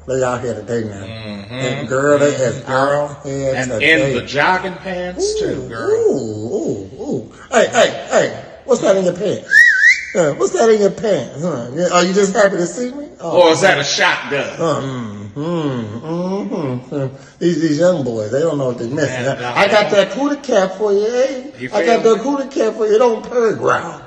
They out here today, man. And girl, they had girl heads and today. in the jogging pants too, girl. Ooh. Hey, what's that in your pants? What's that in your pants? Are you just happy to see me? Or is that a shotgun? These young boys, they don't know what they're missing. I got that cootie cap for you, eh? I got that cootie cap for you. It don't purr growl.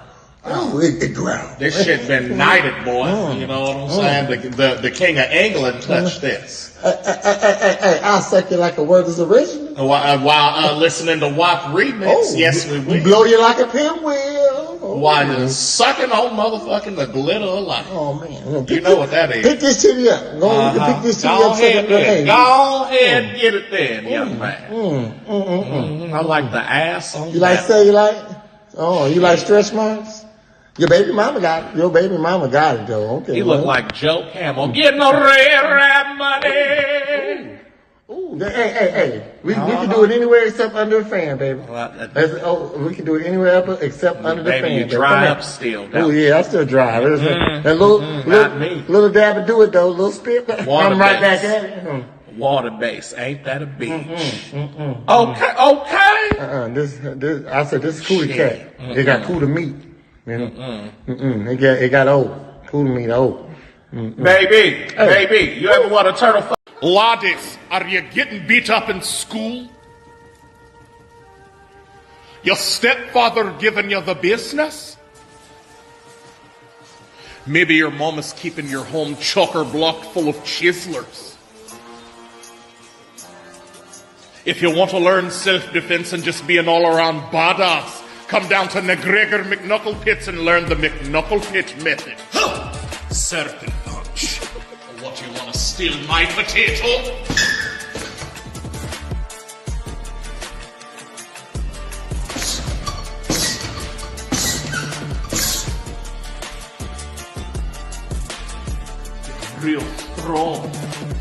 Oh, it growl. This shit been knighted, boy. You know what I'm saying? The King of England touched this. Hey, I'll suck you like a Werther's original. While listening to WAP remix, yes we will. Blow you like a pinwheel. While sucking on motherfucking the glitter of life. Oh, man. You know what that is. Pick this titty up. Pick this titty up. Go ahead and get it then, young man. I like the ass on you like cellulite? Oh, you like stretch marks? Your baby mama got it, though. Okay. He look like Joe Camel. Getting no red rap money. Ooh, hey. We can do it anywhere except under a fan, baby. We can do it anywhere except under the fan. Baby, you dry up still. Oh, yeah, I still dry. That little dab to do it, though. Little spit. I'm right back at it. Water base, ain't that a beach? Okay. This I said this is cootie cat. It got cootie meat. You know? It got old. Cootie meat old. Baby, you ever want a turtle? Laddies, are you getting beat up in school? Your stepfather giving you the business? Maybe your mom is keeping your home chock-a-block full of chiselers. If you want to learn self-defense and just be an all-around badass, come down to McGregor McKnuckle Pits and learn the McKnuckle Pit method. Serpent punch. What, you want to steal my potato? Real strong.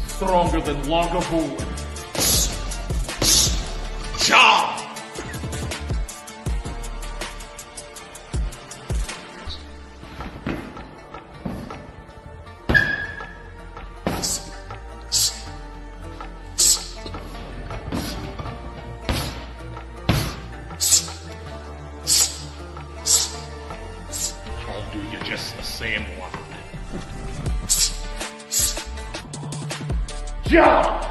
Stronger than Longavoo. Job! I'll do you just the same one. Job!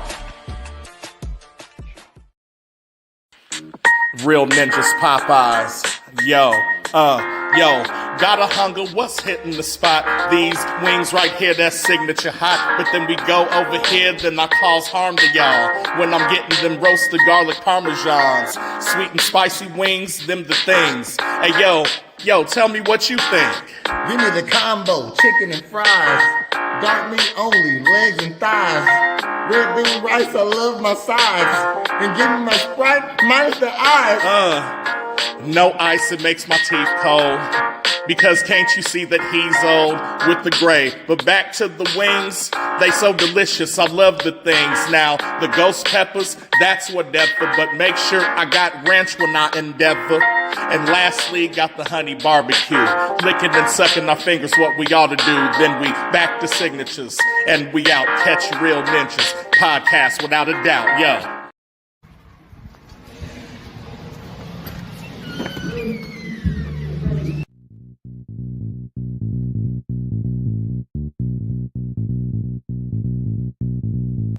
Real ninjas, Popeyes. Yo, gotta hunger, what's hitting the spot? These wings right here, that's signature hot. But then we go over here, then I cause harm to y'all. When I'm getting them roasted garlic parmesans. Sweet and spicy wings, them the things. Hey, yo, tell me what you think. Give me the combo, chicken and fries. Dark meat only, legs and thighs. Red bean rice, I love my sides. And give me my Sprite minus the eyes. No ice, it makes my teeth cold. Because can't you see that he's old with the gray? But back to the wings, they so delicious, I love the things. Now, the ghost peppers, that's whatever. But make sure I got ranch when I endeavor. And lastly, got the honey barbecue. Licking and sucking our fingers, what we ought to do. Then we back to signatures, and we out. Catch Real Ninjas podcast without a doubt, yo.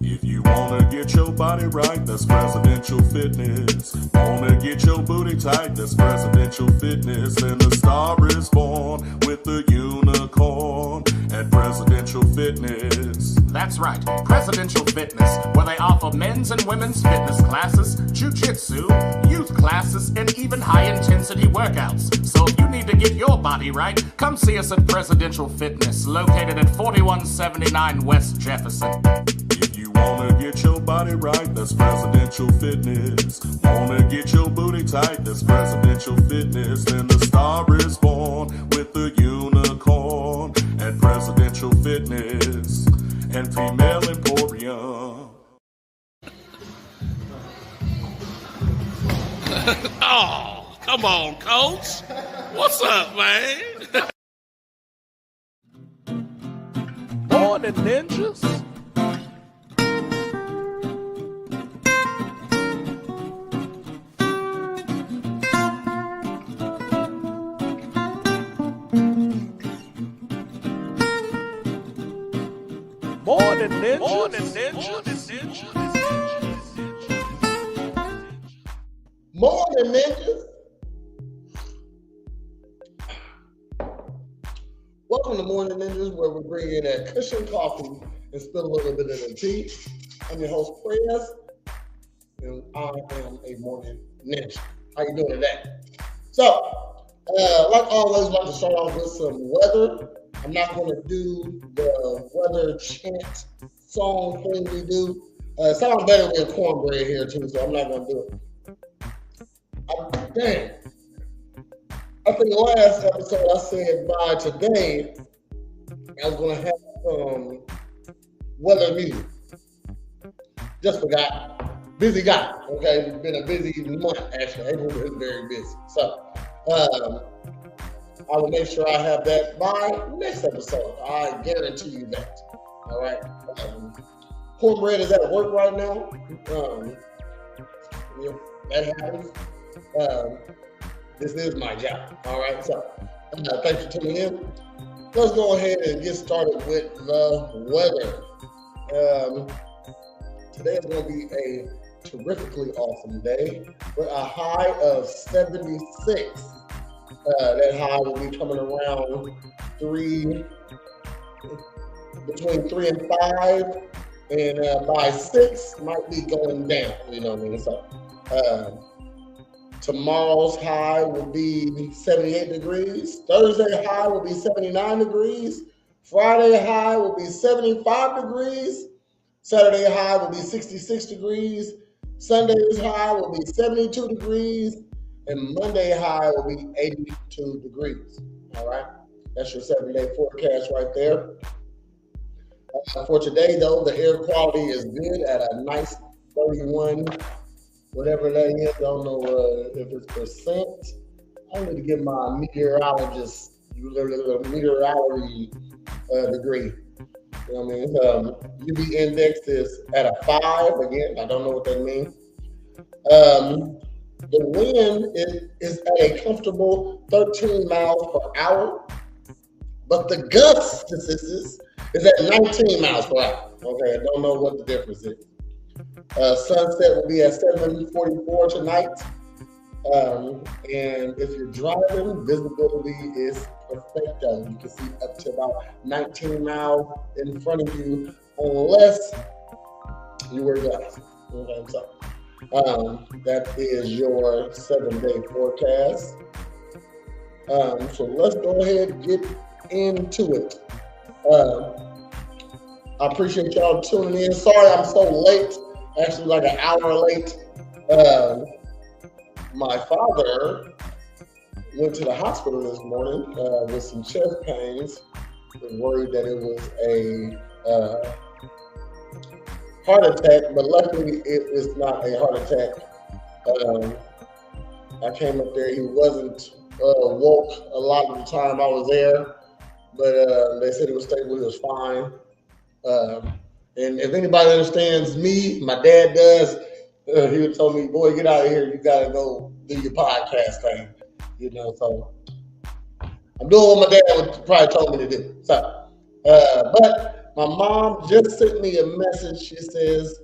If you wanna get your body right, that's presidential fitness. Wanna get your booty tight, that's presidential fitness. And the star is born with the unicorn at presidential fitness. That's right, Presidential Fitness, where they offer men's and women's fitness classes, jiu-jitsu, youth classes, and even high-intensity workouts. So if you need to get your body right, come see us at Presidential Fitness, located at 4179 West Jefferson. If you wanna get your body right, that's presidential fitness. Wanna get your booty tight, that's presidential fitness. And the star is born with the unicorn at presidential fitness and female emporium. Oh, come on, coach. What's up, man? Morn'n Morn'n Ninjas. Morn'n Ninjas. Morn'n Ninjas. Morn'n Ninjas. Welcome to Morn'n Ninjas, where we bring in that cushion coffee and spill a little bit of the tea. I'm your host, Prez, and I am a Morn'n Ninja. How you doing today? So, like always, I'd like to start off with some weather. I'm not going to do the weather chant song thing we do. It sounds better with cornbread here too, so I'm not going to do it. Dang. I think the last episode I said by today, I was going to have some weather music. Just forgot. Busy guy, okay? It's been a busy month, actually. April is very busy. So, I will make sure I have that by next episode. I guarantee you that. All right? Cornbread is at work right now. That happens. This is my job. All right? So, thanks for tuning in. Let's go ahead and get started with the weather. Today is going to be a terrifically awesome day with a high of 76. That high will be coming around between 3 and 5, and by 6 might be going down. You know what I mean? So tomorrow's high will be 78 degrees. Thursday high will be 79 degrees. Friday high will be 75 degrees. Saturday high will be 66 degrees. Sunday's high will be 72 degrees. And Monday high will be 82 degrees. All right. That's your 7-day forecast right there. For today, though, the air quality is good at a nice 31, whatever that is. I don't know if it's percent. I need to get my meteorology degree. You know what I mean? UV index is at a 5. Again, I don't know what that means. The wind is at a comfortable 13 miles per hour, but the gust is at 19 miles per hour. Okay, I don't know what the difference is. Sunset will be at 7:44 tonight. And if you're driving, visibility is perfecto. You can see up to about 19 miles in front of you, unless you wear glasses. Okay, so that is your 7-day forecast. So let's go ahead and get into it. I appreciate y'all tuning in. Sorry I'm so late, actually like an hour late. My father went to the hospital this morning with some chest pains. Was worried that it was a heart attack, but luckily it is not a heart attack. I came up there, he wasn't woke a lot of the time I was there, but they said he was stable, he was fine. And if anybody understands me, my dad does, he would tell me, boy, get out of here, you gotta go do your podcast thing. You know, so I'm doing what my dad would probably told me to do. So, but my mom just sent me a message. She says,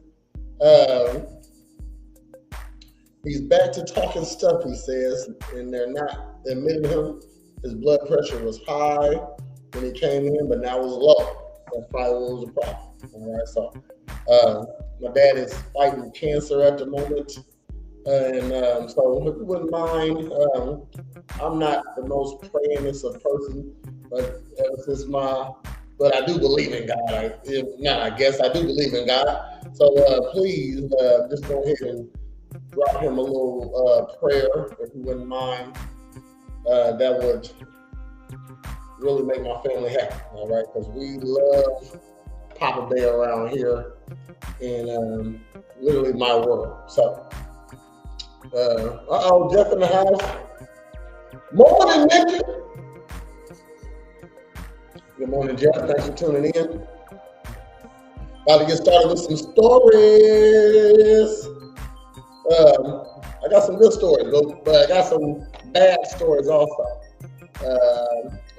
he's back to talking stuff, he says, and they're not admitting him. His blood pressure was high when he came in, but now it's low. That's probably what was the problem. All right, so my dad is fighting cancer at the moment. And so if you wouldn't mind, I'm not the most prayingest of person, but but I do believe in God. I do believe in God. So please just go ahead and drop him a little prayer, if you wouldn't mind. That would really make my family happy, all right? Because we love Papa Bear around here in literally my world. So, Jeff in the house. Morn'n Ninjas. Good morning, Jeff. Thanks for tuning in. About to get started with some stories. I got some good stories, but I got some bad stories also.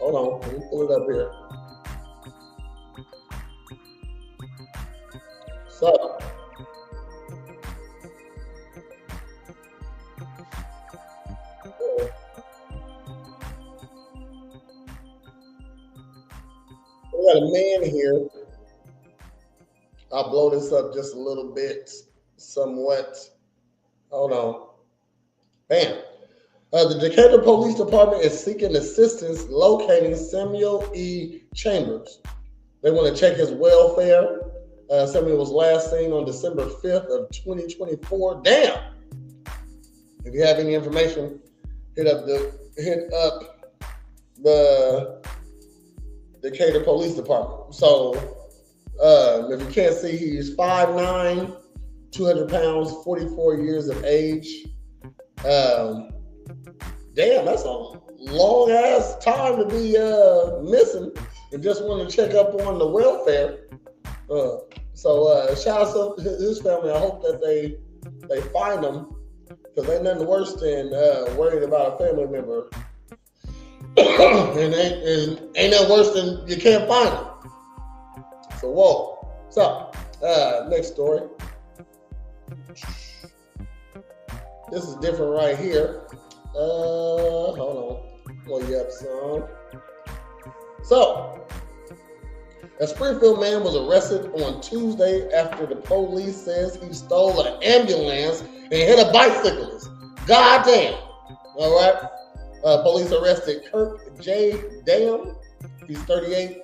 Hold on, let me pull it up here. So, we got a man here. I'll blow this up just a little bit, somewhat. Hold on. Bam. The Decatur Police Department is seeking assistance locating Samuel E. Chambers. They want to check his welfare. Samuel was last seen on December 5th of 2024. Damn. If you have any information, hit up the Decatur Police Department. So if you can't see, he's 5'9", 200 pounds, 44 years of age. Damn, that's a long ass time to be missing, and just want to check up on the welfare. So shout out to his family. I hope that they find him, because ain't nothing worse than worried about a family member, and ain't nothing worse than you can't find him. So whoa. So next story. This is different right here. Hold on. Pull you up some. So, a Springfield man was arrested on Tuesday after the police says he stole an ambulance and hit a bicyclist. Goddamn. All right. Police arrested Kirk J. Dam. He's 38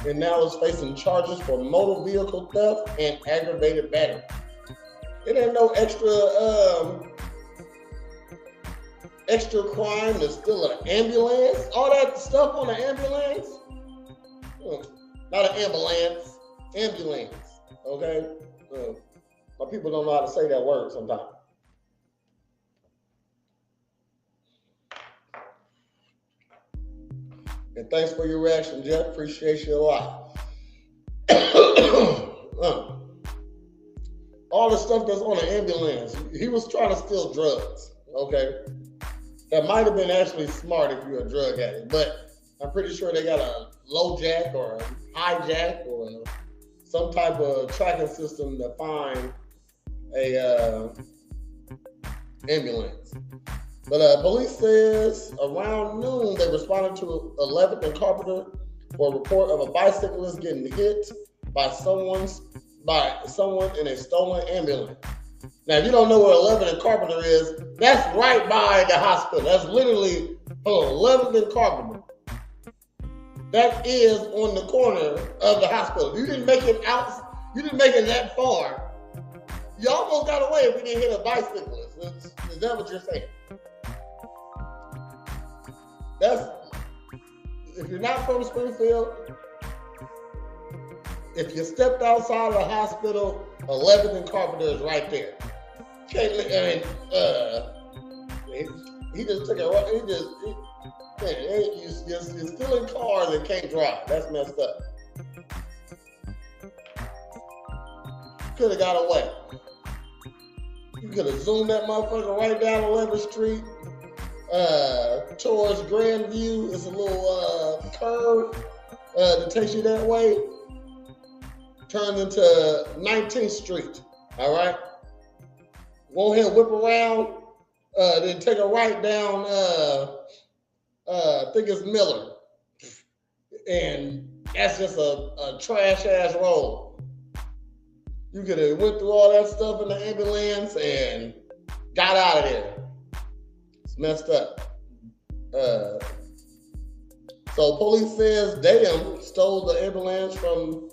and now is facing charges for motor vehicle theft and aggravated battery. It ain't no extra crime to steal an ambulance. All that stuff on an ambulance. Not an ambulance. Ambulance. Okay? My people don't know how to say that word sometimes. And thanks for your reaction, Jeff. Appreciate you a lot. All the stuff that's on an ambulance. He was trying to steal drugs. Okay? That might have been actually smart if you're a drug addict, but I'm pretty sure they got a low jack or a high jack or some type of tracking system to find a ambulance. But police says around noon they responded to 11th and Carpenter for a report of a bicyclist getting hit by someone in a stolen ambulance. Now, if you don't know where 11th and Carpenter is, that's right by the hospital. That's literally 11th and Carpenter. That is on the corner of the hospital. You didn't make it out. You didn't make it that far. You almost got away if you didn't hit a bicyclist. Is that what you're saying? If you're not from Springfield, if you stepped outside of the hospital, 11th and Carpenter is right there. He just took it right. You're still in cars and can't drive. That's messed up. Could have got away. You could have zoomed that motherfucker right down 11th Street towards Grandview. It's a little curve that takes you that way. Turn into 19th Street. All right. Go ahead, whip around, then take a right down, I think it's Miller. And that's just a trash ass road. You could have went through all that stuff in the ambulance and got out of there. It's messed up. So police says Dam stole the ambulance from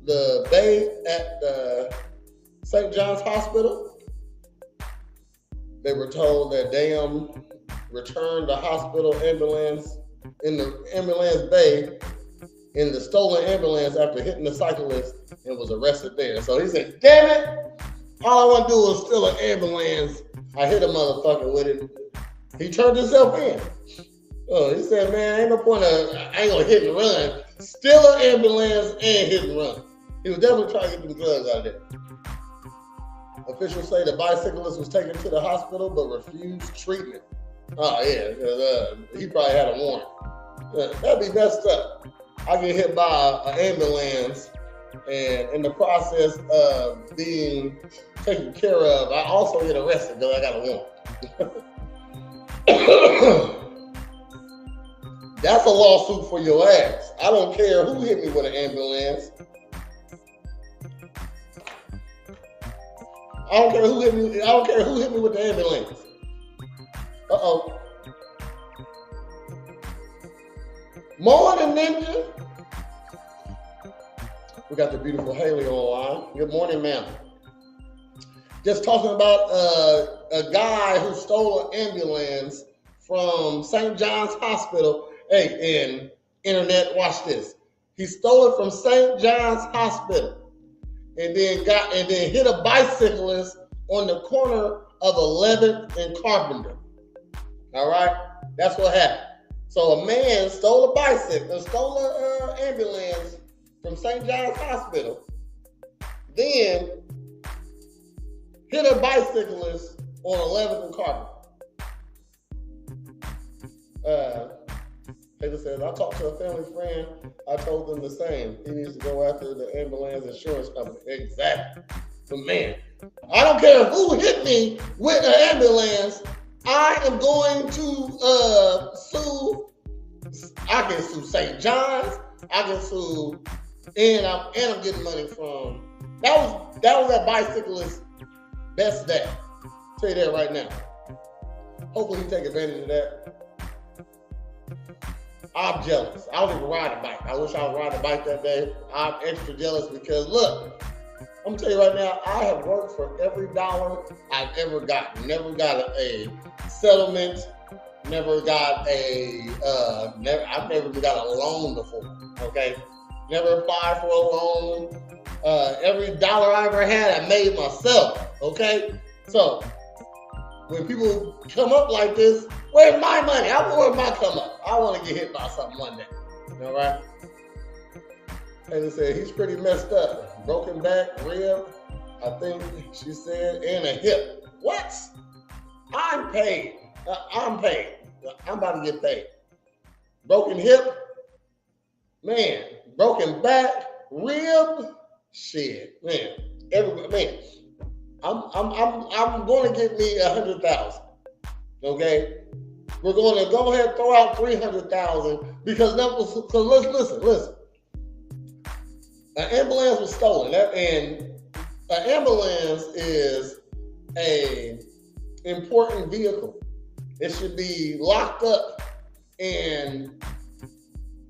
the bay at the St. John's Hospital. They were told that Dam returned the hospital ambulance in the ambulance bay in the stolen ambulance after hitting the cyclist and was arrested there. So he said, damn it, all I want to do is steal an ambulance. I hit a motherfucker with it. He turned himself in. He said, man, ain't no point of, I ain't gonna hit and run. Steal an ambulance and hit and run. He was definitely trying to get the drugs out of there. Officials say the bicyclist was taken to the hospital but refused treatment. Oh yeah, he probably had a warrant. That'd be messed up. I get hit by an ambulance, and in the process of being taken care of, I also get arrested because I got a warrant. That's a lawsuit for your ass. I don't care who hit me with an ambulance. I don't care who hit me. I don't care who hit me with the ambulance. Uh-oh. Morn'n Ninjas. We got the beautiful Haley online. Good morning, ma'am. Just talking about a guy who stole an ambulance from St. John's Hospital. Hey, and internet, watch this. He stole it from St. John's Hospital and then hit a bicyclist on the corner of 11th and Carpenter. All right, that's what happened. So a man stole a bicycle, stole an ambulance from St. John's Hospital, then hit a bicyclist on 11th and Carpenter. Taylor says, I talked to a family friend. I told them the same. He needs to go after the ambulance insurance company. Exactly. But man, I don't care who hit me with an ambulance. I am going to sue. I can sue St. John's. I can sue, and I'm getting money from. That was that bicyclist's best day. I'll tell you that right now. Hopefully he take advantage of that. I'm jealous. I don't even ride a bike. I wish I would ride a bike that day. I'm extra jealous because look, I'm gonna tell you right now, I have worked for every dollar I've ever gotten. Never got a settlement. Never got I've never got a loan before. Okay, never applied for a loan. Every dollar I ever had, I made myself. Okay, so when people come up like this, where's my money? Where's my come up? I want to get hit by something one day. All right. Taylor said he's pretty messed up. Broken back, rib, I think she said, and a hip. What? I'm paid. I'm paid. I'm about to get paid. Broken hip, man. Broken back, rib, shit, man. Everybody, man. I'm going to get me 100,000. Okay, we're going to go ahead and throw out 300,000 because listen. An ambulance was stolen, and an ambulance is a important vehicle. It should be locked up and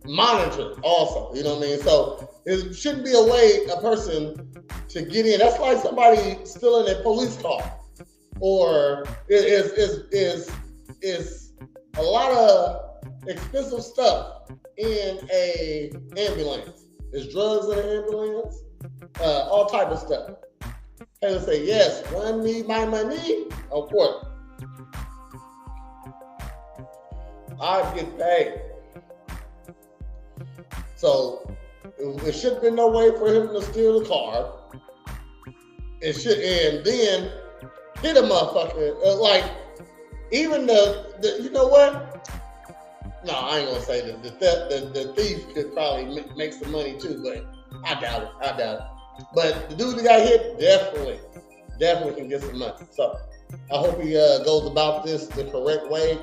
monitored also. You know what I mean? So it shouldn't be a way a person to get in. That's like somebody stealing a police car, or it is a lot of expensive stuff in a ambulance. There's drugs in an ambulance, all type of stuff. Taylor say, yes, run me my money. Of course. I get paid. So there should have been no way for him to steal the car. And then hit a motherfucker. Like, even the you know what? No, I ain't gonna say that the thief could probably make some money too, but I doubt it. But the dude that got hit definitely can get some money. So I hope he goes about this the correct way.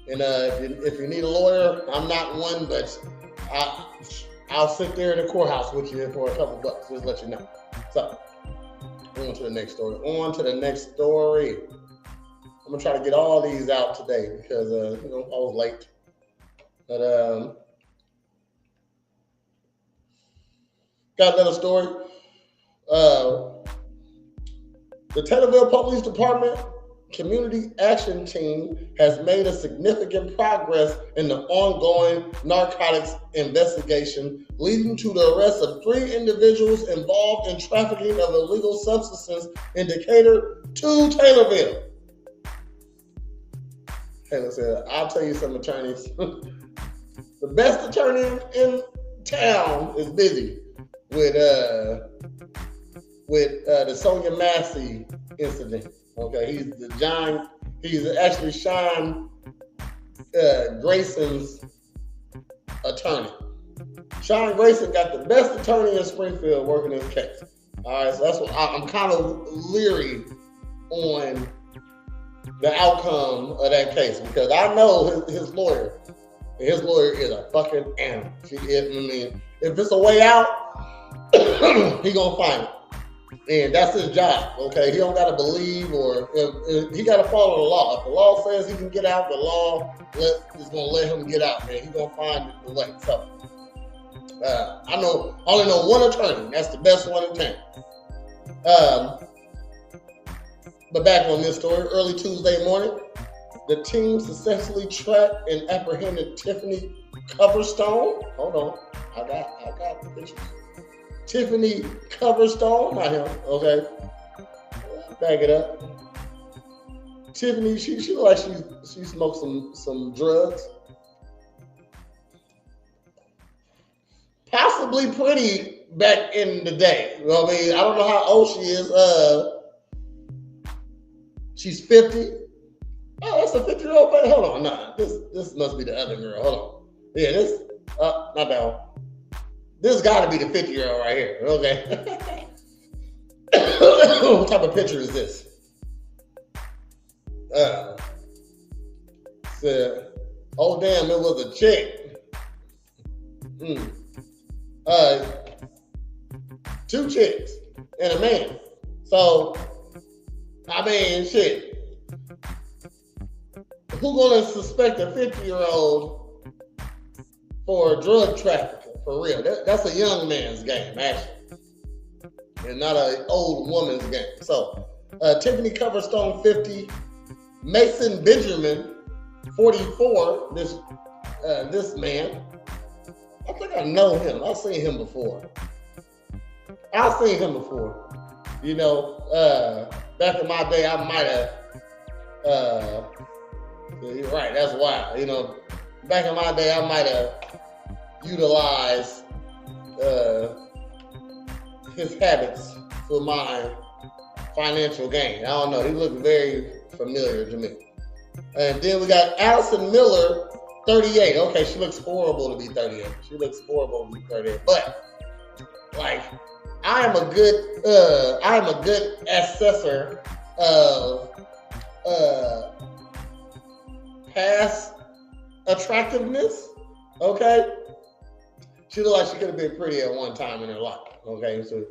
And if you need a lawyer, I'm not one, but I'll sit there in the courthouse with you for a couple bucks. Just let you know. So on to the next story. I'm gonna try to get all these out today because I was late. But got another story. The Taylorville Police Department Community Action Team has made a significant progress in the ongoing narcotics investigation, leading to the arrest of 3 individuals involved in trafficking of illegal substances in Decatur to Taylorville. Taylor said, I'll tell you some attorneys. The best attorney in town is busy with the Sonia Massey incident. Okay, he's actually Sean Grayson's attorney. Sean Grayson got the best attorney in Springfield working this case. All right, so that's what I'm kind of leery on the outcome of that case because I know his lawyer. And his lawyer is a fucking animal. If it's a way out, he gonna find it. And that's his job, okay? He don't gotta believe or he gotta follow the law. If the law says he can get out, the law is gonna let him get out, man. He's gonna find the way. So I only know one attorney. That's the best one in town. But back on this story, early Tuesday morning, the team successfully tracked and apprehended Tiffany Coverstone. Hold on, I got the pictures. Tiffany Coverstone, not him. Okay, back it up. Tiffany, she looked like she smoked some drugs. Possibly pretty back in the day. You know what I mean? I don't know how old she is. She's 50. Oh, that's a 50-year-old lady. Hold on, nah. This must be the other girl. Hold on. Yeah, this not that one. This got to be the 50-year-old right here. Okay. What type of picture is this? Oh damn, it was a chick. Two chicks and a man. So, I mean, shit. Who gonna suspect a 50-year-old for drug trafficking? For real, that's a young man's game, actually, and not an old woman's game. So, Tiffany Coverstone, 50, Mason Benjamin, 44. This man, I think I know him. I've seen him before. You know, back in my day, I might have. You're right. That's wild. You know, back in my day, I might have utilized his habits for my financial gain. I don't know. He looked very familiar to me. And then we got Allison Miller, 38. Okay, she looks horrible to be 38. But like, I am a good assessor of past attractiveness. Okay, she looked like she could have been pretty at one time in her life. Okay, so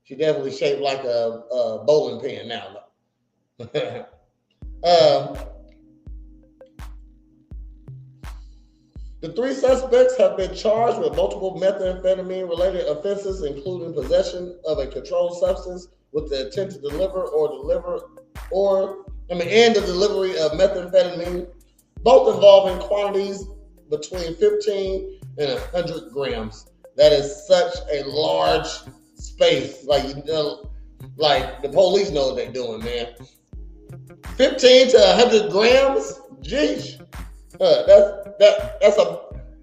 she definitely shaped like a bowling pin now. The three suspects have been charged with multiple methamphetamine-related offenses, including possession of a controlled substance with the intent to deliver and the delivery of methamphetamine, both involving quantities between 15 and 100 grams. That is such a large space. Like, you know, like the police know what they're doing, man. 15 to 100 grams? Jeez.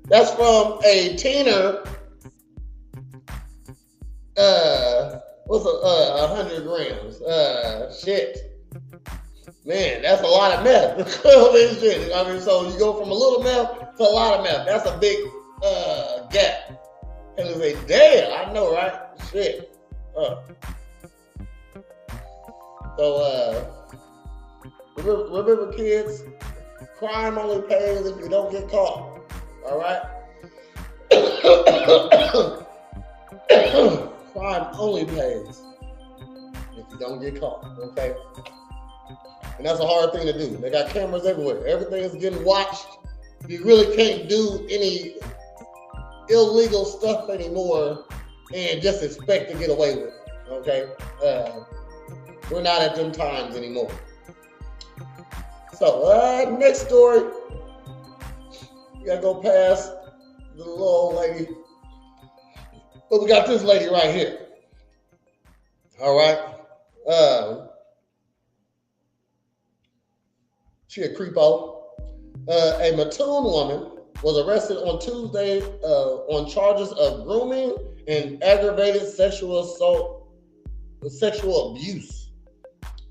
That's from a teener. What's 100 grams? Shit. Man, that's a lot of meth. I mean, so you go from a little meth to a lot of meth. That's a big gap. And they say, damn, I know, right? Shit. So, remember, kids, crime only pays if you don't get caught. All right? Crime only pays if you don't get caught. Okay? And that's a hard thing to do. They got cameras everywhere. Everything is getting watched. You really can't do any illegal stuff anymore and just expect to get away with it. Okay? We're not at them times anymore. So, next story. We gotta go past the little old lady. But we got this lady right here. All right. She a creepo. A Mattoon woman was arrested on Tuesday on charges of grooming and aggravated sexual abuse.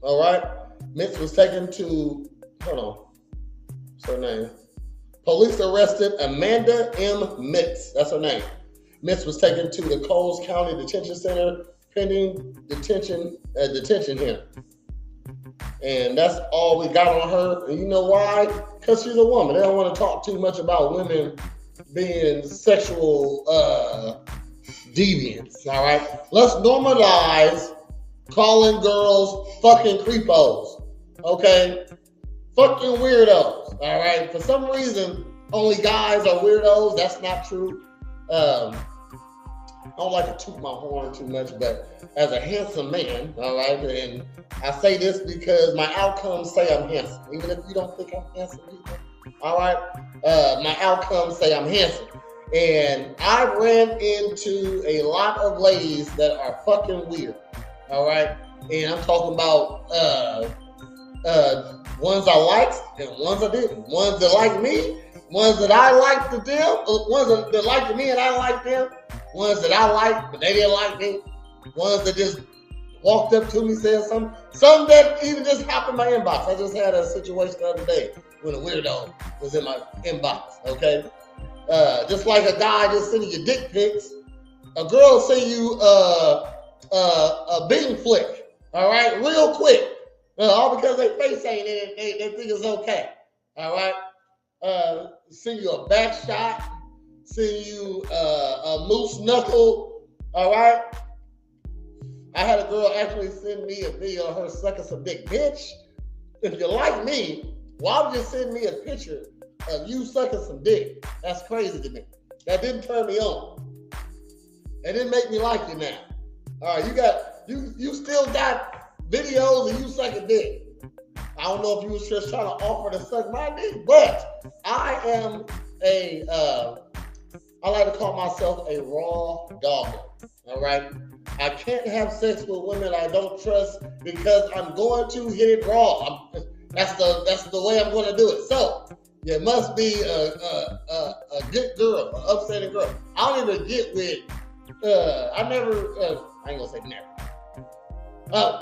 All right. Mitz was taken to, hold on, what's her name? Police arrested Amanda M. Mitz. That's her name. Mitz was taken to the Coles County Detention Center pending detention hearing. And that's all we got on her. And you know why? Because she's a woman. They don't want to talk too much about women being sexual deviants. All right. Let's normalize calling girls fucking creepos. Okay? Fucking weirdos. All right? For some reason, only guys are weirdos. That's not true. I don't like to toot my horn too much, but as a handsome man, all right, and I say this because my outcomes say I'm handsome. Even if you don't think I'm handsome, people, all right, my outcomes say I'm handsome. And I ran into a lot of ladies that are fucking weird, all right? And I'm talking about ones I liked and ones I didn't. Ones that like me, ones that I liked them, ones that liked me and I liked them. Ones that I liked, but they didn't like me. Ones that just walked up to me, said something. Some that even just happened in my inbox. I just had a situation the other day when a weirdo was in my inbox, okay? Just like a guy just sending you dick pics. A girl send you a Bing flick, all right? Real quick. All because their face ain't in it, they think it's okay, all right? Send you a back shot. Send you a moose knuckle, all right? I had a girl actually send me a video of her sucking some dick. Bitch, if you like me, why would you send me a picture of you sucking some dick? That's crazy to me. That didn't turn me on. It didn't make me like you now. All right, you still got videos of you sucking dick. I don't know if you was just trying to offer to suck my dick, but I am I like to call myself a raw dogger, all right? I can't have sex with women I don't trust because I'm going to hit it raw. That's the way I'm going to do it. So, you must be a good girl, an upsetting girl. I don't even get with, I ain't going to say never.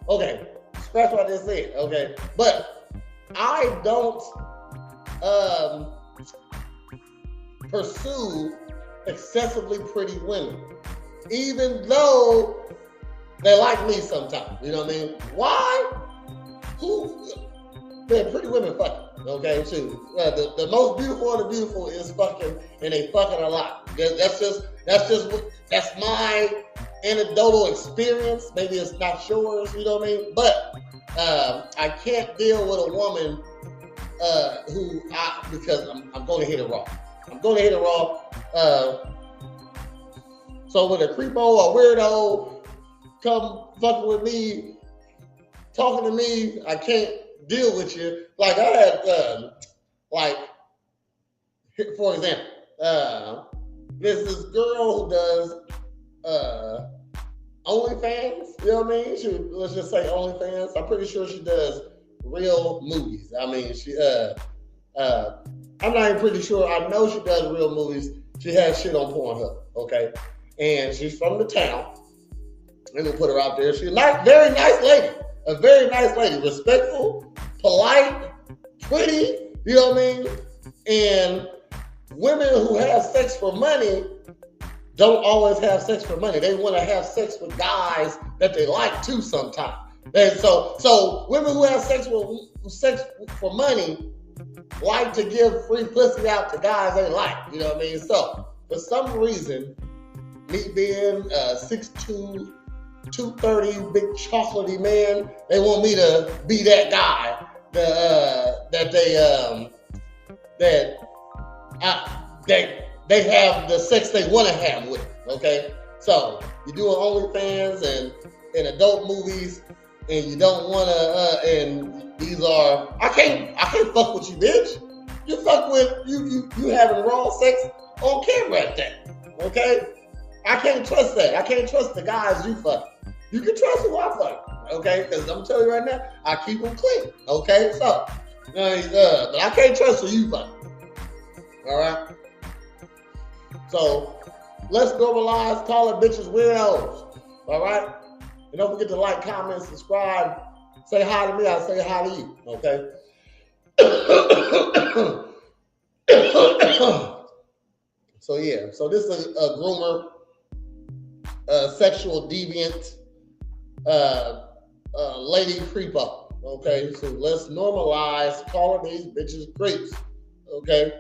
Okay, scratch what I just said, okay? But I don't pursue excessively pretty women, even though they like me sometimes. You know what I mean? Why? Man, pretty women fucking. Okay, shoot. The most beautiful of the beautiful is fucking, and they fucking a lot. That's my anecdotal experience. Maybe it's not yours. You know what I mean? But I can't deal with a woman because I'm going to hit it raw. I'm going to hit it raw. So when a creepo or weirdo come fucking with me, talking to me, I can't deal with you. Like I had, for example, there's this girl who does OnlyFans. You know what I mean? Let's just say OnlyFans. I'm pretty sure she does real movies. I mean, I'm not even pretty sure. I know she does real movies. She has shit on Pornhub, okay? And she's from the town. I'm gonna put her out there. She's a very nice lady. A very nice lady. Respectful, polite, pretty, you know what I mean? And women who have sex for money don't always have sex for money. They want to have sex with guys that they like too sometimes. And so women who have sex for money like to give free pussy out to guys they like, you know what I mean? So, for some reason, me being 6'2", 230, big chocolatey man, they want me to be that guy they have the sex they want to have with, okay? So, you're doing OnlyFans and adult movies, and you don't want to, and these are, I can't fuck with you, bitch. You fuck with, you having raw sex on camera at that, okay? I can't trust that. I can't trust the guys you fuck. You can trust who I fuck, okay? Because I'm telling you right now, I keep them clean, okay? So, but I can't trust who you fuck. All right. So let's normalize calling bitches weirdos. All right. And don't forget to like, comment, subscribe. Say hi to me. I say hi to you. Okay. So yeah. So this is a groomer, sexual deviant, lady creeper. Okay. So let's normalize calling these bitches creeps. Okay.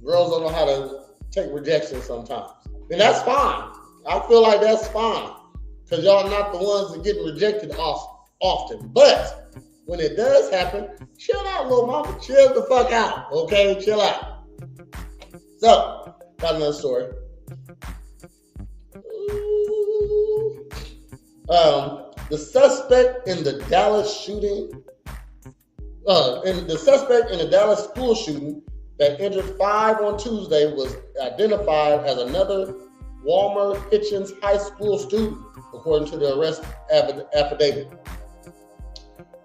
Girls don't know how to take rejection sometimes. And that's fine. I feel like that's fine. Because y'all not the ones that getting rejected often. But when it does happen, chill out, little mama. Chill the fuck out. Okay? Chill out. So, got another story. The suspect in the Dallas shooting, the suspect in the Dallas school shooting that injured 5 on Tuesday was identified as another Walmart Hitchens High School student, according to the arrest affidavit.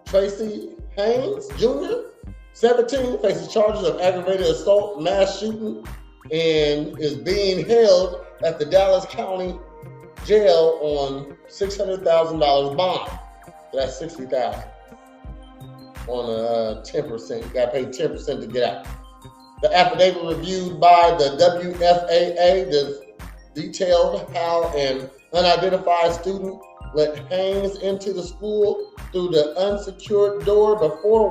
Tracy Haynes Jr., 17, faces charges of aggravated assault, mass shooting, and is being held at the Dallas County Jail on $600,000 bond. That's $60,000 on 10%. You got to pay 10% to get out. The affidavit reviewed by the WFAA detailed how an unidentified student let Haynes into the school through the unsecured door before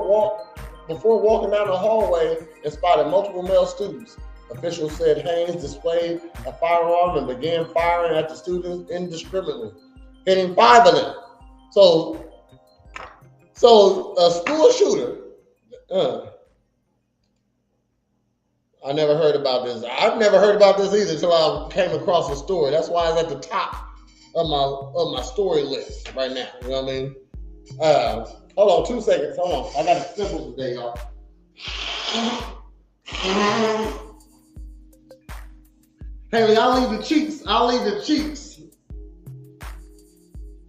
walking down the hallway and spotted multiple male students. Officials said Haynes displayed a firearm and began firing at the students indiscriminately, hitting 5 of them. So a school shooter. I never heard about this. I've never heard about this either until I came across the story. That's why it's at the top of my story list right now. You know what I mean? Hold on 2 seconds. Hold on. I got a sniffle today, y'all. Haley, I'll leave the cheeks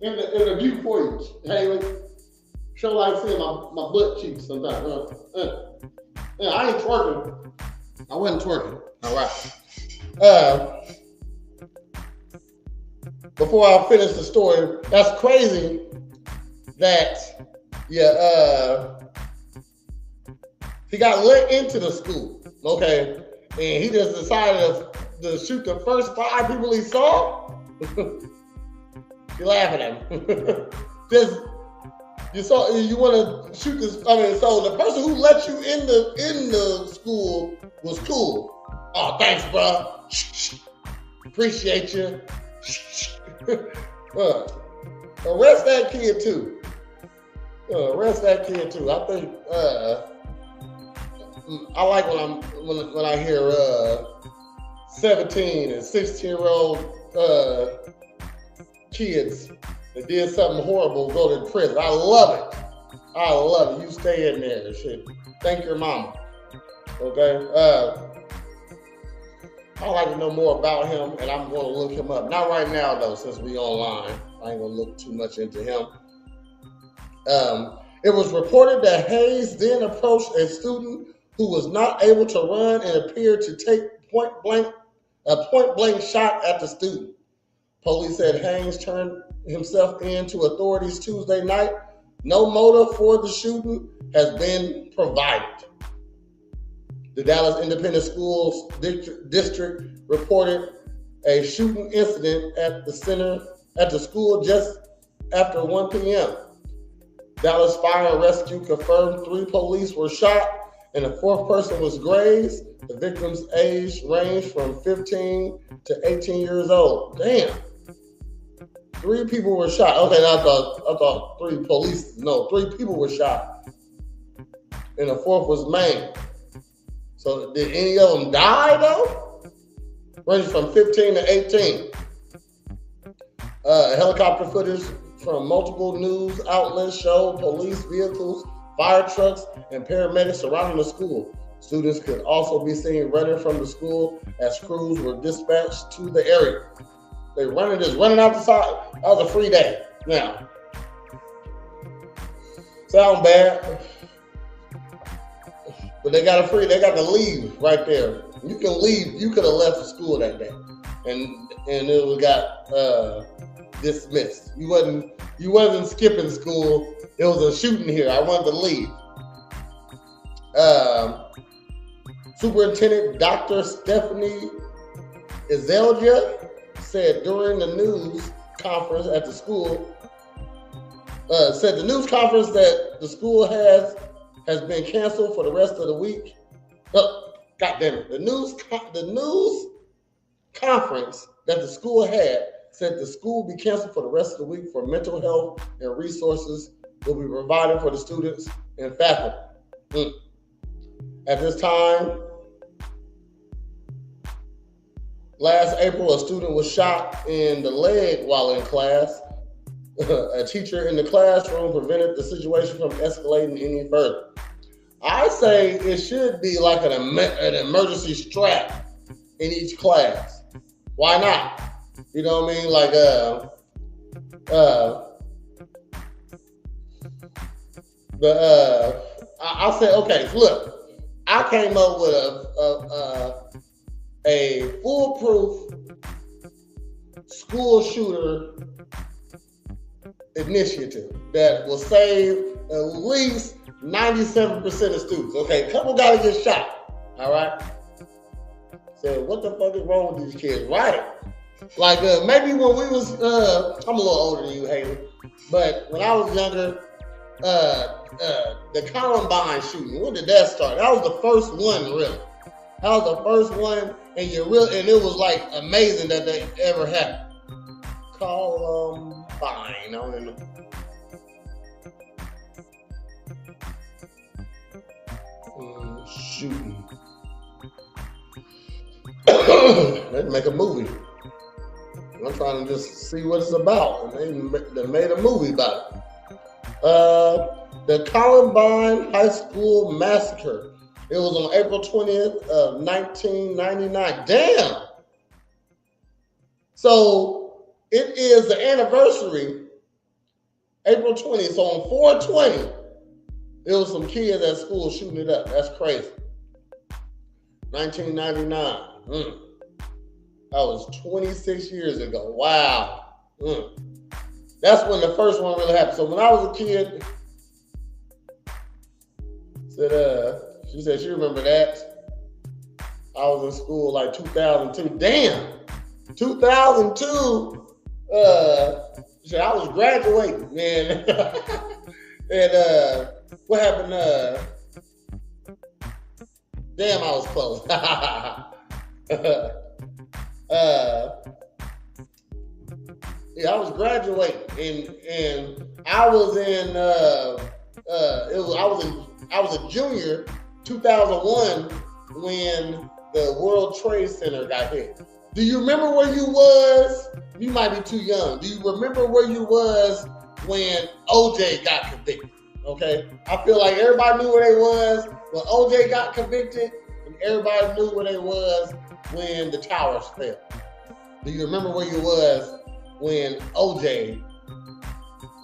in the view for you, Haley. Show like seeing my butt cheeks sometimes. I ain't twerking. I wasn't twerking. All right. Before I finish the story, that's crazy that he got let into the school, okay, and he just decided to shoot the first 5 people he saw. You're laughing at him. You want to shoot this? I mean, so the person who let you in the school was cool. Oh, thanks, bro. Appreciate you. Arrest that kid too. I think I like when I hear 17 and 16-year-old kids that did something horrible go to prison. I love it. You stay in there and shit. Thank your mama. Okay. I'd like to know more about him, and I'm going to look him up. Not right now, though, since we online. I ain't going to look too much into him. It was reported that Hayes then approached a student who was not able to run and appeared to take a point-blank shot at the student. Police said Hayes turned himself in to authorities Tuesday night. No motive for the shooting has been provided. The Dallas Independent Schools District reported a shooting incident at the school just after 1 p.m. Dallas Fire and Rescue confirmed 3 police were shot and a 4th person was grazed. The victim's age ranged from 15 to 18 years old. Damn. 3 people were shot. Okay, I thought 3 people were shot. And a 4th was maimed. So did any of them die though? Ranging from 15 to 18. Helicopter footage from multiple news outlets showed police vehicles, fire trucks, and paramedics surrounding the school. Students could also be seen running from the school as crews were dispatched to the area. They running out the side. That was a free day. Now, sound bad. But they got the leave right there. You can leave. You could have left school that day, and it got dismissed. You wasn't skipping school. It was a shooting here. I wanted to leave. Superintendent Dr. Stephanie Izelja said during the news conference at the school, said the news conference that the school has been canceled for the rest of the week. Oh, God damn it. The news conference that the school had said the school will be canceled for the rest of the week for mental health and resources will be provided for the students and faculty. At this time, last April, a student was shot in the leg while in class. A teacher in the classroom prevented the situation from escalating any further. I say it should be like an emergency strap in each class. Why not? You know what I mean? Like, I said, okay, look, I came up with a foolproof school shooter initiative that will save at least 97% of students. Okay, a couple gotta get shot. All right. So what the fuck is wrong with these kids? Right. Like maybe when we was I'm a little older than you, Haley, but when I was younger, the Columbine shooting, when did that start? That was the first one, really. That was the first one, and and it was like amazing that they ever happened. Columbine, I don't know. Shooting. Let's make a movie. I'm trying to just see what it's about, and they made a movie about it. The Columbine High School Massacre. It was on April 20th of 1999. Damn! So it is the anniversary, April 20th. So on 4/20, there was some kids at school shooting it up. That's crazy. 1999. That was 26 years ago. Wow. That's when the first one really happened. So when I was a kid, she said she remembered that. I was in school like 2002. Damn. 2002. Shit, I was graduating, man. And what happened? Damn, I was close. Yeah, I was graduating, and I was in. I was a junior, 2001, when the World Trade Center got hit. Do you remember where you was? You might be too young. Do you remember where you was when OJ got convicted? Okay, I feel like everybody knew where they was when OJ got convicted, and everybody knew where they was when the towers fell. Do you remember where you was when OJ?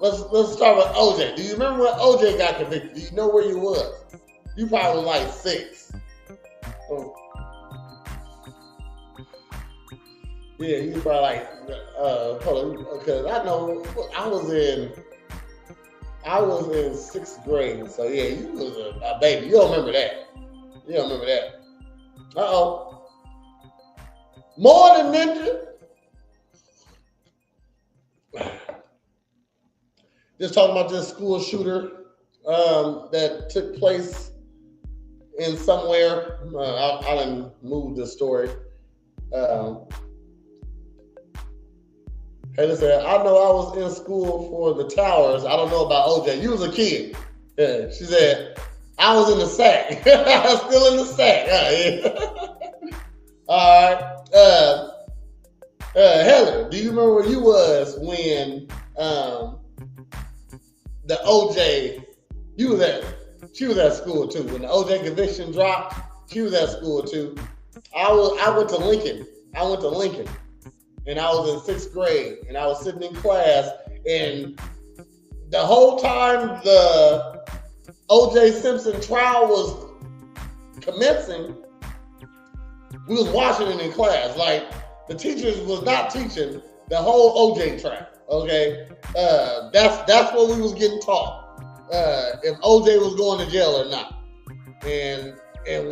Let's start with OJ. Do you remember when OJ got convicted? Do you know where you was? You probably was like 6. Oh. Yeah, you probably like hold on, because I know I was in 6th grade. So yeah, you was a baby. You don't remember that. You don't remember that. Uh-oh. Morn'n Ninjas. Just talking about this school shooter that took place in somewhere. I didn't move the story. Haley said, I know I was in school for the towers. I don't know about OJ. You was a kid. Yeah. She said, I was in the sack. Still in the sack. Yeah. All right. Haley, do you remember where you was when the OJ, she was at school too. When the OJ conviction dropped, she was at school too. I went to Lincoln. And I was in 6th grade, and I was sitting in class, and the whole time the O.J. Simpson trial commencing, we was watching it in class. Like, the teachers was not teaching the whole OJ track. Okay, that's what we was getting taught. If OJ was going to jail or not. And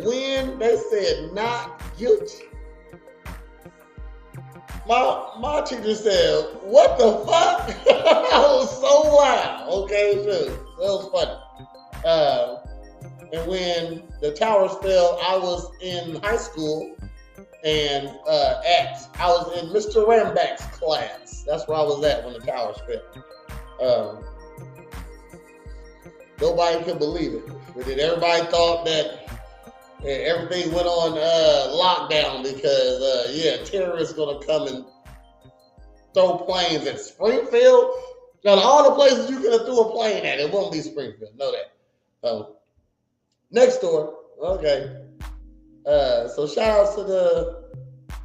when they said not guilty, my teacher said, "What the fuck?" I was so loud. Okay, so that was funny. And when the towers fell, I was in high school, and I was in Mr. Ramback's class. That's where I was at when the towers fell. Nobody could believe it. But then everybody thought that everything went on lockdown because, terrorists gonna come and throw planes at Springfield. Now, all the places you could have threw a plane at, it won't be Springfield. Know that. Next door. Okay. So shout out to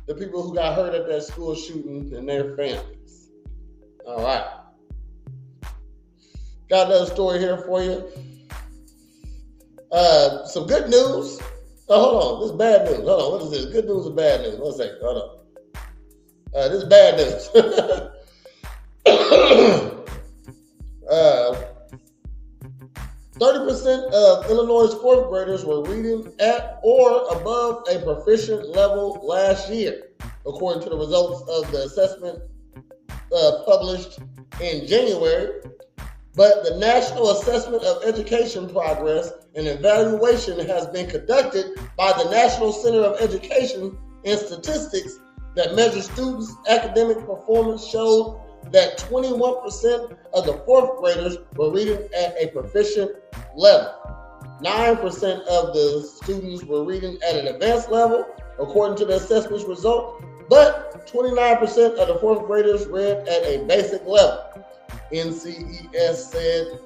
the people who got hurt at that school shooting and their families. All right. Got another story here for you. Some good news. Oh, hold on. This is bad news. Hold on. What is this? Good news or bad news? One second. Hold on. This is bad news. 30% of Illinois' fourth graders were reading at or above a proficient level last year, according to the results of the assessment published in January. But the National Assessment of Education Progress and Evaluation has been conducted by the National Center of Education and Statistics that measures students' academic performance showed that 21% of the fourth graders were reading at a proficient level. 9% of the students were reading at an advanced level, according to the assessment's result, but 29% of the fourth graders read at a basic level. NCES said,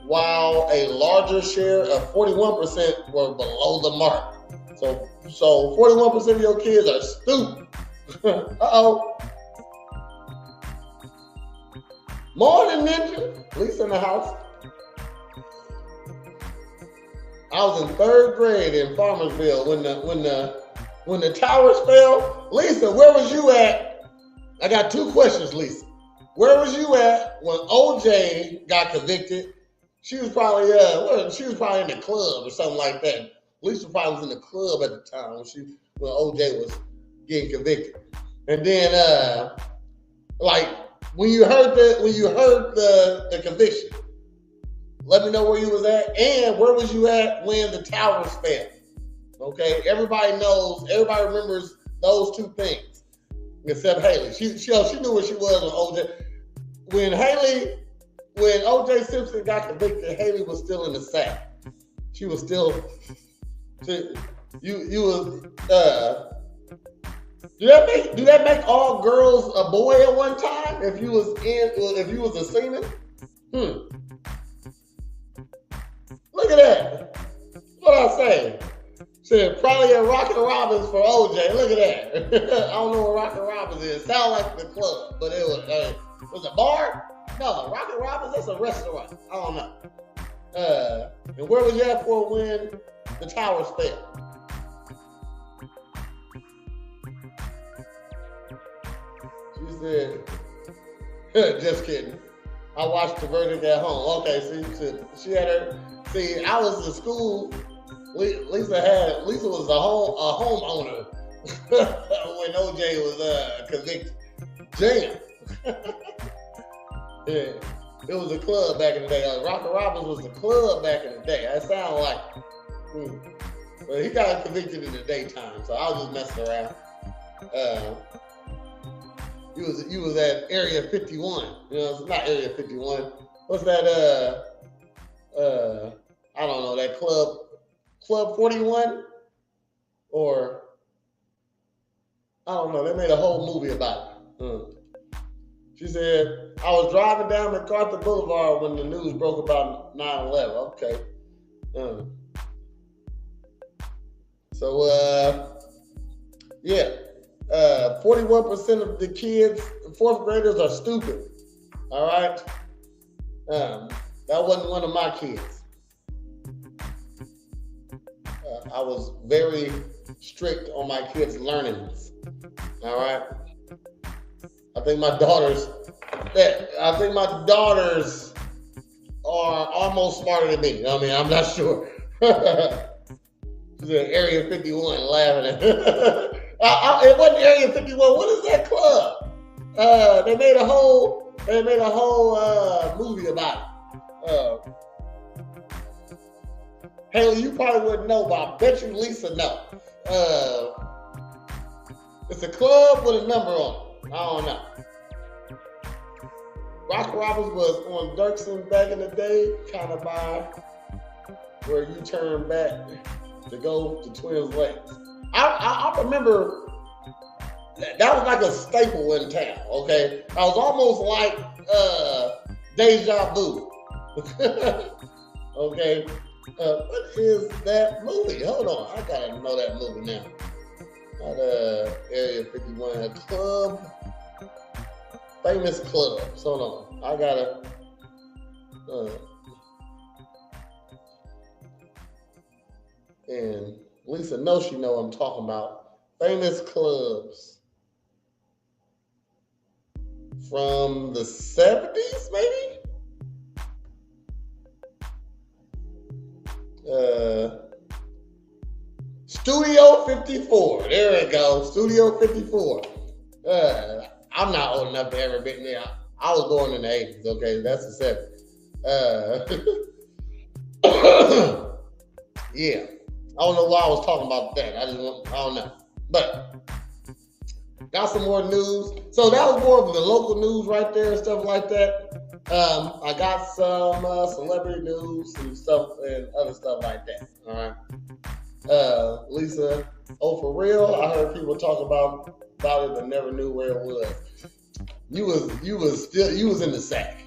while a larger share of 41% were below the mark. So 41% of your kids are stupid. Uh-oh. Morn'n Ninjas, Lisa in the house. I was in 3rd grade in Farmersville when the towers fell. Lisa, where was you at? I got 2 questions, Lisa. Where was you at when OJ got convicted? She was probably in the club or something like that. Lisa probably was in the club at the time when OJ was getting convicted. And then when you heard the conviction, let me know where you was at, and where was you at when the towers fell? Okay, everybody remembers those 2 things. Except Haley. She knew where she was when OJ. When OJ Simpson got convicted, Haley was still in the sack. She was still. Do that make all girls a boy at one time? If you was a seaman? Look at that. What I say? Said probably at Rockin' Robbins for OJ. Look at that. I don't know what Rockin' Robbins is. Sound like the club, but it was it a bar? No, Rockin' Robbins, that's a restaurant. I don't know. And where was you at for when the towers fell? She said, just kidding. I watched the verdict at home. Okay, she had her. See, I was in school. Lisa was a homeowner when OJ was convicted. Damn. Yeah, it was a club back in the day. Rockin' Robbins was the club back in the day. That sounded like. But he got convicted in the daytime, so I was just messing around. He was at Area 51. It's not Area 51. What's that? I don't know, that Club 41? Or I don't know. They made a whole movie about it. She said, I was driving down MacArthur Boulevard when the news broke about 9/11. Okay. 41% of the kids, 4th graders, are stupid. All right. That wasn't one of my kids. I was very strict on my kids' learnings. All right. I think my daughters are almost smarter than me. I mean, I'm not sure. She's in Area 51 laughing at it wasn't Area 51. What is that club? They made a whole movie about it. Haley, you probably wouldn't know, but I bet you Lisa know. It's a club with a number on it. I don't know. Rock Roberts was on Dirksen back in the day, kind of by where you turn back to go to Twins Lakes. I remember that was like a staple in town, okay? I was almost like Deja Vu. Okay? What is that movie? Hold on, I gotta know that movie now. Not Area 51, a club. Famous clubs. Hold on. I gotta and Lisa knows she know what I'm talking about. Famous clubs from the 70s, maybe? Studio 54. There we go. Studio 54. I'm not old enough to ever been there. I was born in the 80s, okay? That's the 70s. Yeah. I don't know why I was talking about that. I don't know. But got some more news. So that was more of the local news right there and stuff like that. I got some celebrity news and stuff and other stuff like that. All right. Lisa, oh for real? I heard people talk about it but never knew where it was. You was in the sack.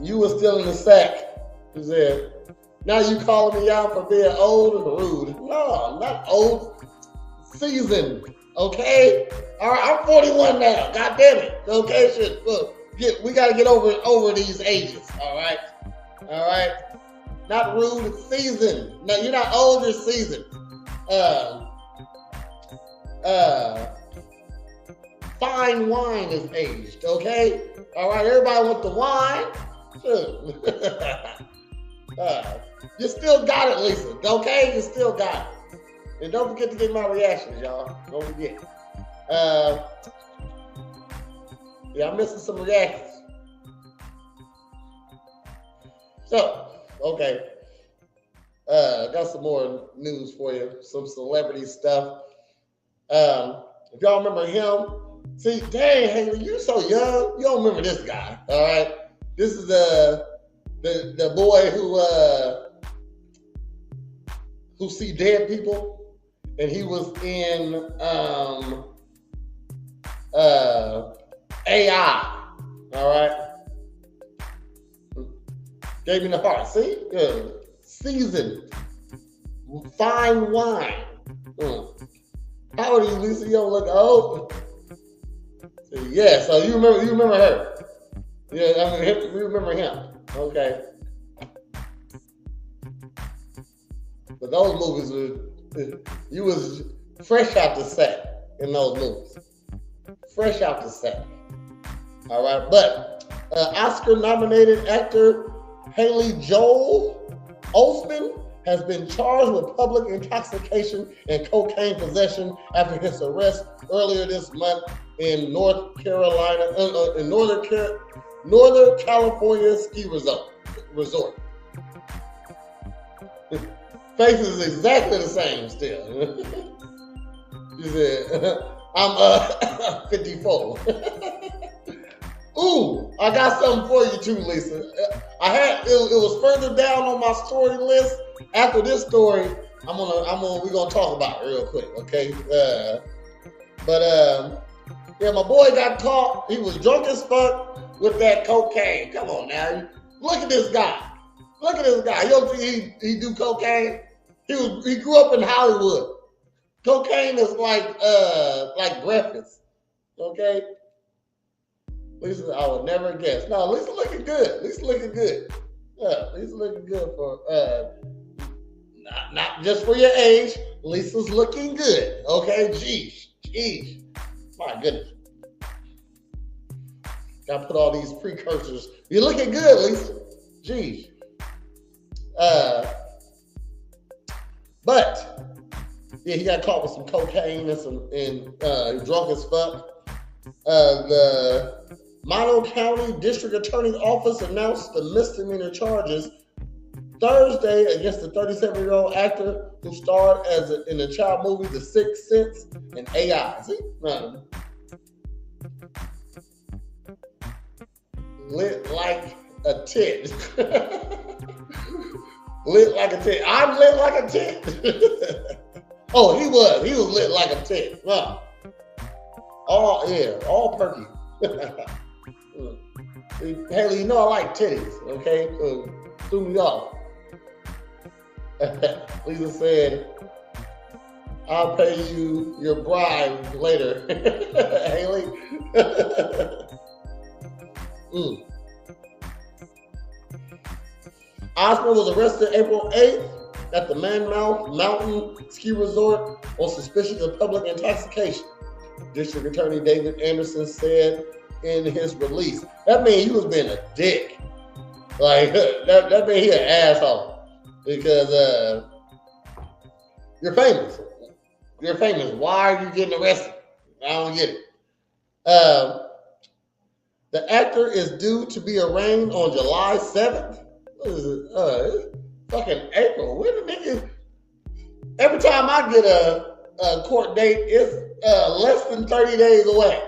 You was still in the sack. You said, now you calling me out for being old and rude. No, not old. Seasoned. Okay? All right, I'm 41 now. God damn it. Okay, shit. Look, we gotta get over these ages. All right? All right? Not rude, it's seasoned. No, you're not old, you're seasoned. Fine wine is aged, okay? All right, everybody wants the wine. You still got it, Lisa, okay? You still got it. And don't forget to get my reactions, y'all. Don't forget. Yeah, I'm missing some reactions. So, okay. Got some more news for you. Some celebrity stuff. If y'all remember him, see, dang, Haley, you so young. You don't remember this guy, all right? This is the boy who see dead people, and he was in AI, all right? Gave me the heart, see? Seasoned, fine wine. How old are you, Lisa? You don't look old. Yeah, so you remember her. Yeah, I mean, we remember him. Okay. But those movies you was fresh out the set in those movies. Fresh out the set. All right, but Oscar-nominated actor Haley Joel Osment has been charged with public intoxication and cocaine possession after his arrest earlier this month in Northern California ski resort. His face is exactly the same still. She said, I'm 54. Ooh, I got something for you too, Lisa. It was further down on my story list. After this story, we're gonna talk about it real quick, okay? Yeah, my boy got caught. He was drunk as fuck with that cocaine. Come on now, look at this guy. Look at this guy. You don't think he do cocaine? He grew up in Hollywood. Cocaine is like breakfast, okay? Lisa, I would never guess. No, Lisa looking good. Lisa looking good. Lisa looking good for not just for your age. Lisa's looking good. Okay, jeez. My goodness. Gotta put all these precursors. You're looking good, Lisa. Jeez. But yeah, he got caught with some cocaine and drunk as fuck. The Mono County District Attorney's Office announced the misdemeanor charges Thursday against the 37-year-old actor who starred in the child movie The Sixth Sense and AI. See? Lit like a tit. Lit like a tit. I'm lit like a tit. Oh, he was lit like a tit. Wow. All perky. Haley, you know I like titties, okay? So threw me off. Lisa said, I'll pay you your bribe later. Haley. Osmond was arrested April 8th at the Monmouth Mountain Ski Resort on suspicion of public intoxication. District Attorney David Anderson said in his release. That means he was being a dick. Like, that means he an asshole. Because you're famous. You're famous. Why are you getting arrested? I don't get it. The actor is due to be arraigned on July 7th. What is it? It's fucking April. When the nigga? Every time I get a court date, it's less than 30 days away.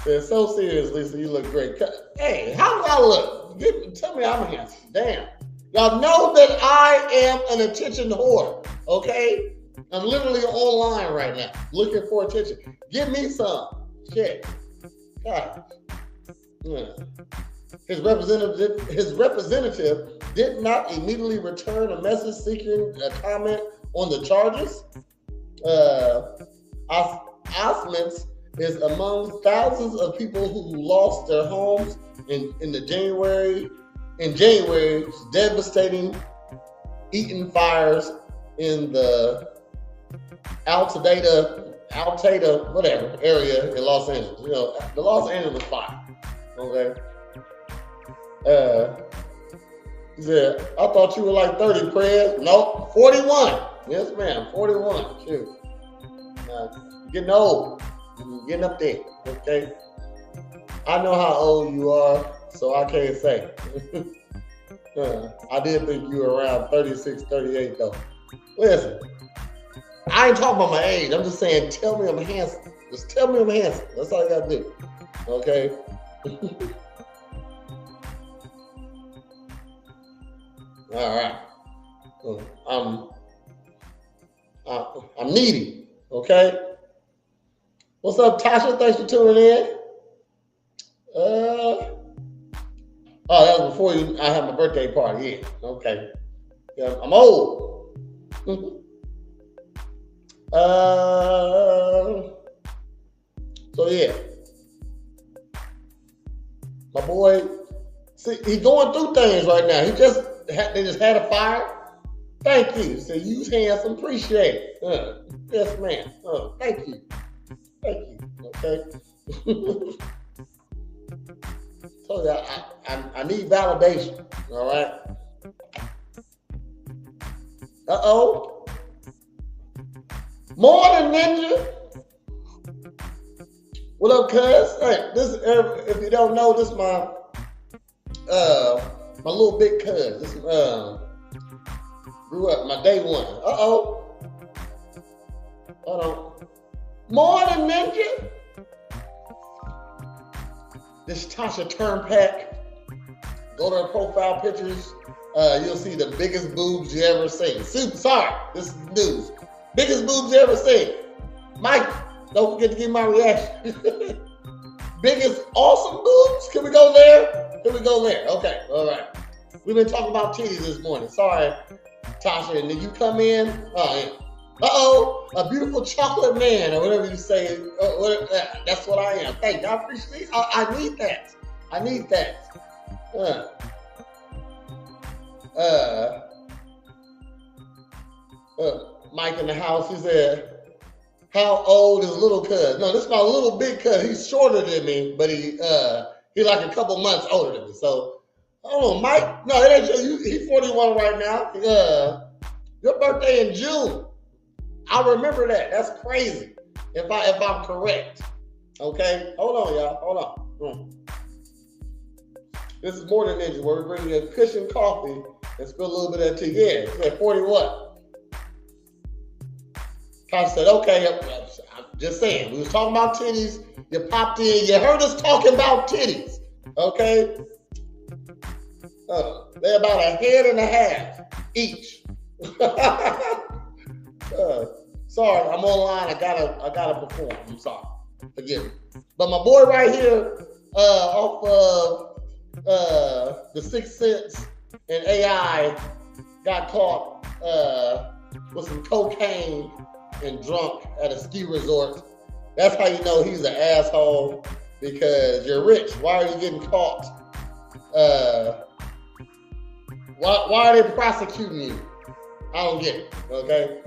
It's so serious, Lisa. You look great. Hey, how do I look? Tell me I'm handsome. Damn. Y'all know that I am an attention whore. Okay? I'm literally online right now looking for attention. Give me some. Shit. God. Yeah. His representative did not immediately return a message seeking a comment on the charges. Osmond is among thousands of people who lost their homes in January's devastating Eaton fires in the Altadena, whatever area in Los Angeles. You know, the Los Angeles fire. Okay. He said, I thought you were like 30, Prez. Nope, 41. Yes, ma'am, 41. Shoot. Getting old. Getting up there. Okay. I know how old you are, so I can't say. I did think you were around 36, 38, though. Listen, I ain't talking about my age. I'm just saying, tell me I'm handsome. Just tell me I'm handsome. That's all you gotta do. Okay? All right. I'm needy. Okay? What's up, Tasha? Thanks for tuning in. Oh, that was before I had my birthday party. Yeah. Okay. Yeah, I'm old. So yeah. My boy, see, he's going through things right now. They just had a fire. Thank you. So you handsome, appreciate it. Yes, ma'am. Thank you. Thank you. Okay. Told you I need validation. All right. Uh-oh. Morn'n Ninja. What up, cuz? Hey, if you don't know, this is my little big cuz. This grew up, my day one. Uh-oh. Hold on. Morn'n Ninja. This Tasha Turnpack. Go to her profile pictures. You'll see the biggest boobs you ever seen. Sorry, this is news. Biggest boobs you ever seen. Mike, don't forget to give my reaction. Biggest awesome boobs? Can we go there? Can we go there? Okay, all right. We've been talking about titties this morning. Sorry, Tasha. And did you come in? Oh, yeah. Uh-oh, a beautiful chocolate man, or whatever you say. That's what I am. Thank you. I appreciate it. I need that. I need that. Mike in the house, he said, how old is little cuz? No, this is my little big cuz. He's shorter than me, but he like a couple months older than me. So, I don't know, Mike. No, it ain't you. He's 41 right now. Your birthday in June. I remember that. That's crazy. If I'm correct. Okay? Hold on, y'all. Hold on. This is Morn'n Ninjas, where we bring you a cushion coffee and spill a little bit of tea. Yeah, it's at 41. I said, okay, I'm just saying. We was talking about titties. You popped in. You heard us talking about titties. Okay? They're about a head and a half each. Sorry, I'm online. I gotta perform. I'm sorry. Forgive me. But my boy right here, off of the Sixth Sense and AI, got caught with some cocaine and drunk at a ski resort. That's how you know he's an asshole, because you're rich. Why are you getting caught? Why are they prosecuting you? I don't get it. Okay.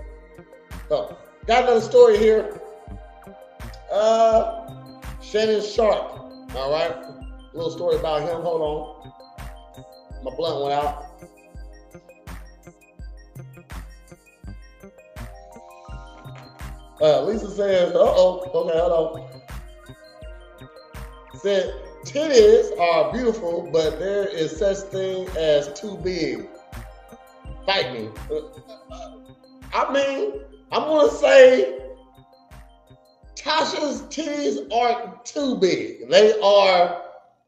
So, got another story here. Shannon Sharp. All right. A little story about him. Hold on. My blunt went out. Lisa says, okay, hold on. Said, titties are beautiful, but there is such thing as too big. Fight me. I mean, I'm going to say Tasha's titties aren't too big. They are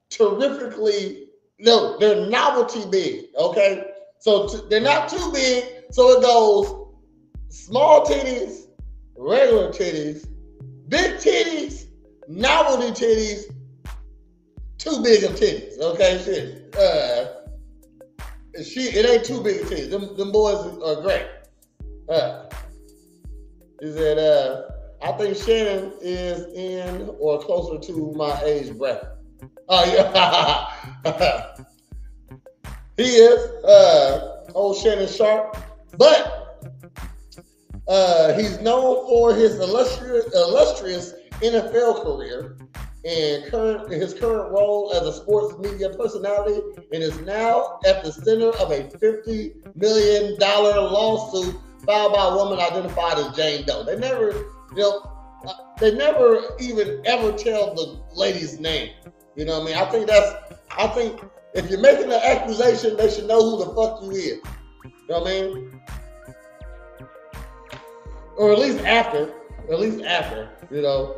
terrifically, no, they're novelty big, okay? So they're not too big, so it goes small titties, regular titties, big titties, novelty titties, too big of titties, okay? Shit. It ain't too big of titties. Them boys are great. He said, I think Shannon is in or closer to my age bracket. Oh, yeah. He is, old Shannon Sharp. But he's known for his illustrious NFL career and his current role as a sports media personality, and is now at the center of a $50 million lawsuit filed by a woman identified as Jane Doe. They never, they never even ever tell the lady's name. You know what I mean? I think if you're making an accusation, they should know who the fuck you is. You know what I mean? Or at least after, you know.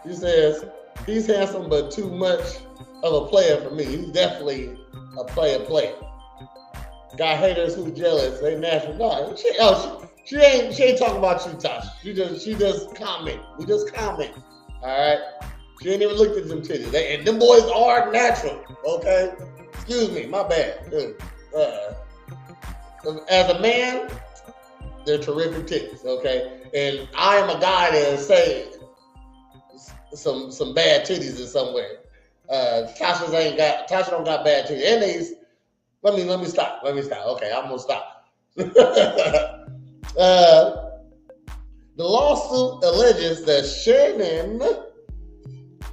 He says, he's handsome, but too much of a player for me. He's definitely a player. Got haters who jealous. They natural. No, she ain't talking about you, Tasha. She just comment. We just comment. All right. She ain't even looked at them titties. And them boys are natural. Okay. Excuse me. My bad. As a man, they're terrific titties. Okay. And I am a guy that say some bad titties in somewhere. Tasha don't got bad titties. And these. Let me stop. Okay, I'm gonna stop. The lawsuit alleges that Shannon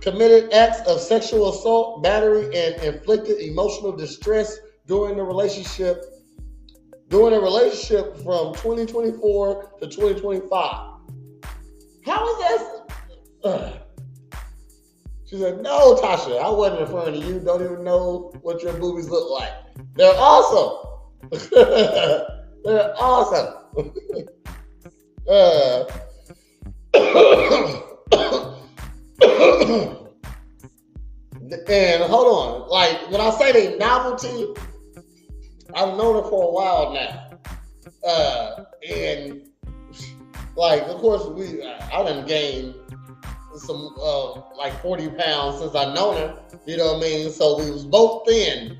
committed acts of sexual assault, battery, and inflicted emotional distress during a relationship from 2024 to 2025. How is that? She said, no, Tasha, I wasn't referring to you. Don't even know what your boobies look like. They're awesome. They're awesome. And hold on. Like, when I say they novelty, I've known her for a while now. And, like, of course, I done gained some like 40 pounds since I've known her, you know what I mean? So we was both thinner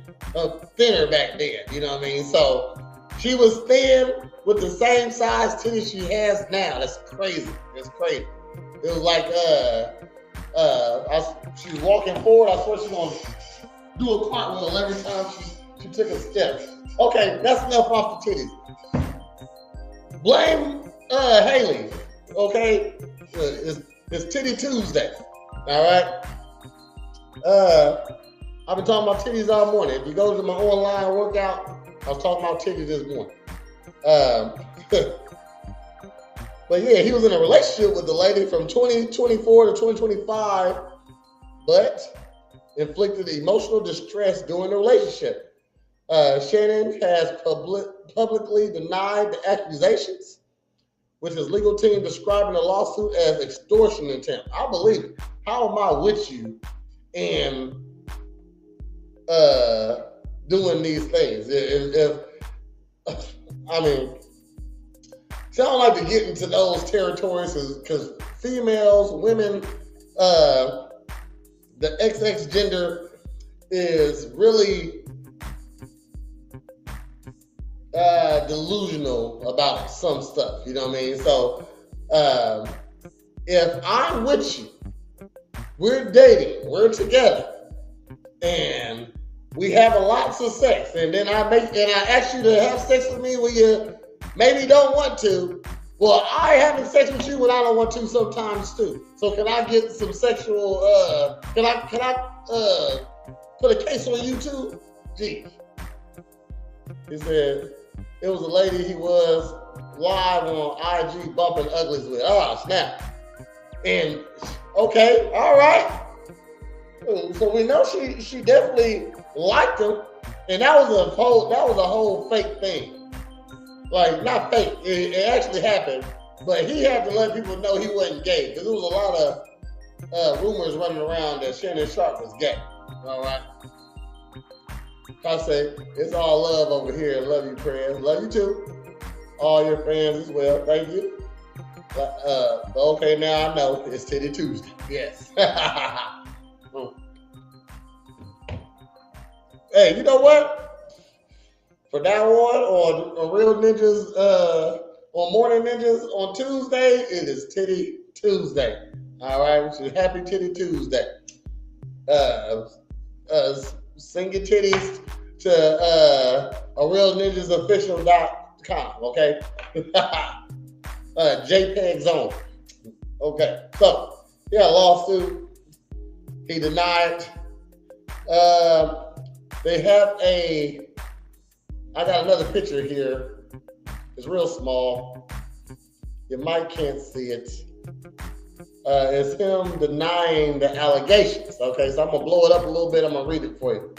back then, you know what I mean? So she was thin with the same size titties she has now. That's crazy. It's crazy. It was like She was walking forward. I swear she's gonna do a cartwheel every time she took a step. Okay, that's enough off the titties. Blame Haley. Okay, it's Titty Tuesday. All right. I've been talking about titties all morning. If you go to my online workout, I was talking about titties this morning. But yeah, he was in a relationship with the lady from 2024 to 2025, but inflicted emotional distress during the relationship. Shannon has publicly denied the accusations, with his legal team describing the lawsuit as extortion attempt. I believe it. How am I with you and doing these things? I mean, see, I don't like to get into those territories because females, women, the XX gender is really delusional about some stuff. You know what I mean? So if I'm with you, we're dating, we're together, and we have lots of sex, and then I ask you to have sex with me when you maybe don't want to. Well, I having sex with you when I don't want to sometimes too. So can I get some sexual? Can I put a case on you too? Gee, he said it was a lady he was live on IG bumping uglies with. Oh snap! And okay, all right. So we know she definitely liked him, and that was a whole fake thing. Like, not fake, it actually happened, but he had to let people know he wasn't gay, because there was a lot of rumors running around that Shannon Sharp was gay. All right. I say it's all love over here. Love you, friends. Love you too. All your fans as well. Thank you. But okay, now I know it's Titty Tuesday. Yes. Hey, you know what? From now on Real Ninjas, on Morn'n Ninjas on Tuesday, it is Titty Tuesday. All right, which is Happy Titty Tuesday. Send your titties to realninjasofficial.com, okay? JPEG zone. Okay, so yeah, lawsuit. He denied. They have I got another picture here. It's real small. You might can't see it. It's him denying the allegations. Okay, so I'm gonna blow it up a little bit. I'm gonna read it for you.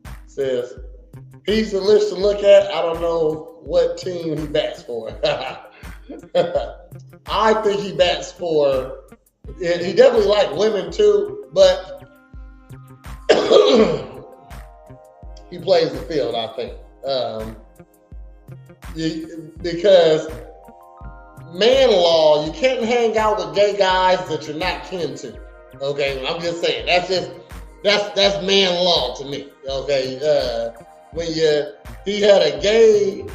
It says, he's the list to look at. I don't know what team he bats for. I think he bats for, he definitely likes women too, but he plays the field, I think. Because man law, you can't hang out with gay guys that you're not kin to. Okay, I'm just saying, that's man law to me. Okay, he had a gay,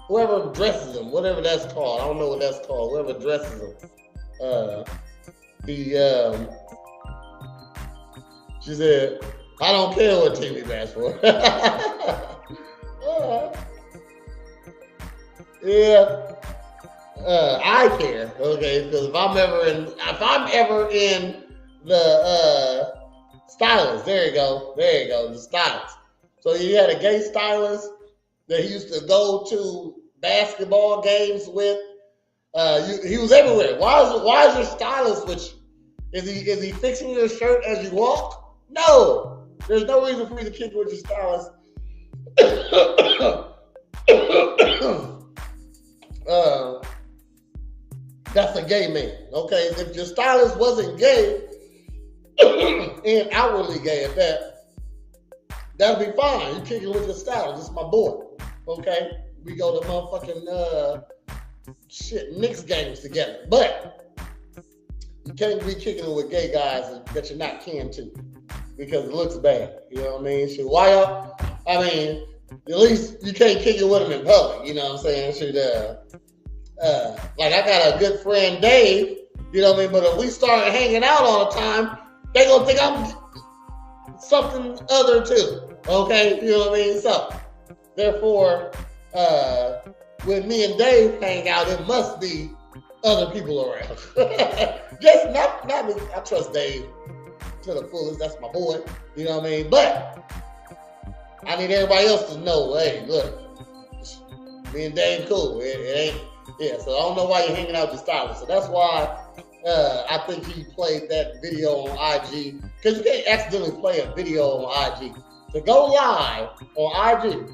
whoever dresses him, whatever that's called, I don't know what that's called, whoever dresses him, she said, I don't care what team he bats for. Yeah, I care. Okay, because if I'm ever in the stylist, there you go, the stylist. So he had a gay stylist that he used to go to basketball games with. He was everywhere. Why is your stylist with you? Is he fixing your shirt as you walk? No, there's no reason for you to kick with your stylist. That's a gay man. Okay, if your stylist wasn't gay and outwardly gay at that'd be fine. You kick it with your stylist. It's my boy. Okay, we go to motherfucking Knicks games together, but you can't be kicking it with gay guys that you're not kin to, because it looks bad. You know what I mean? At least you can't kick it with them in public. You know what I'm saying? like I got a good friend Dave, you know what I mean? But if we start hanging out all the time, they gonna think I'm something other too. Okay, you know what I mean? So therefore, when me and Dave hang out, it must be other people around. Just not me. I trust Dave to the fullest. That's my boy. You know what I mean? But I need everybody else to know, hey, look, me and Dave cool. It ain't, yeah, so I don't know why you're hanging out with stylist. So that's why I think he played that video on IG. Because you can't accidentally play a video on IG. To go live on IG,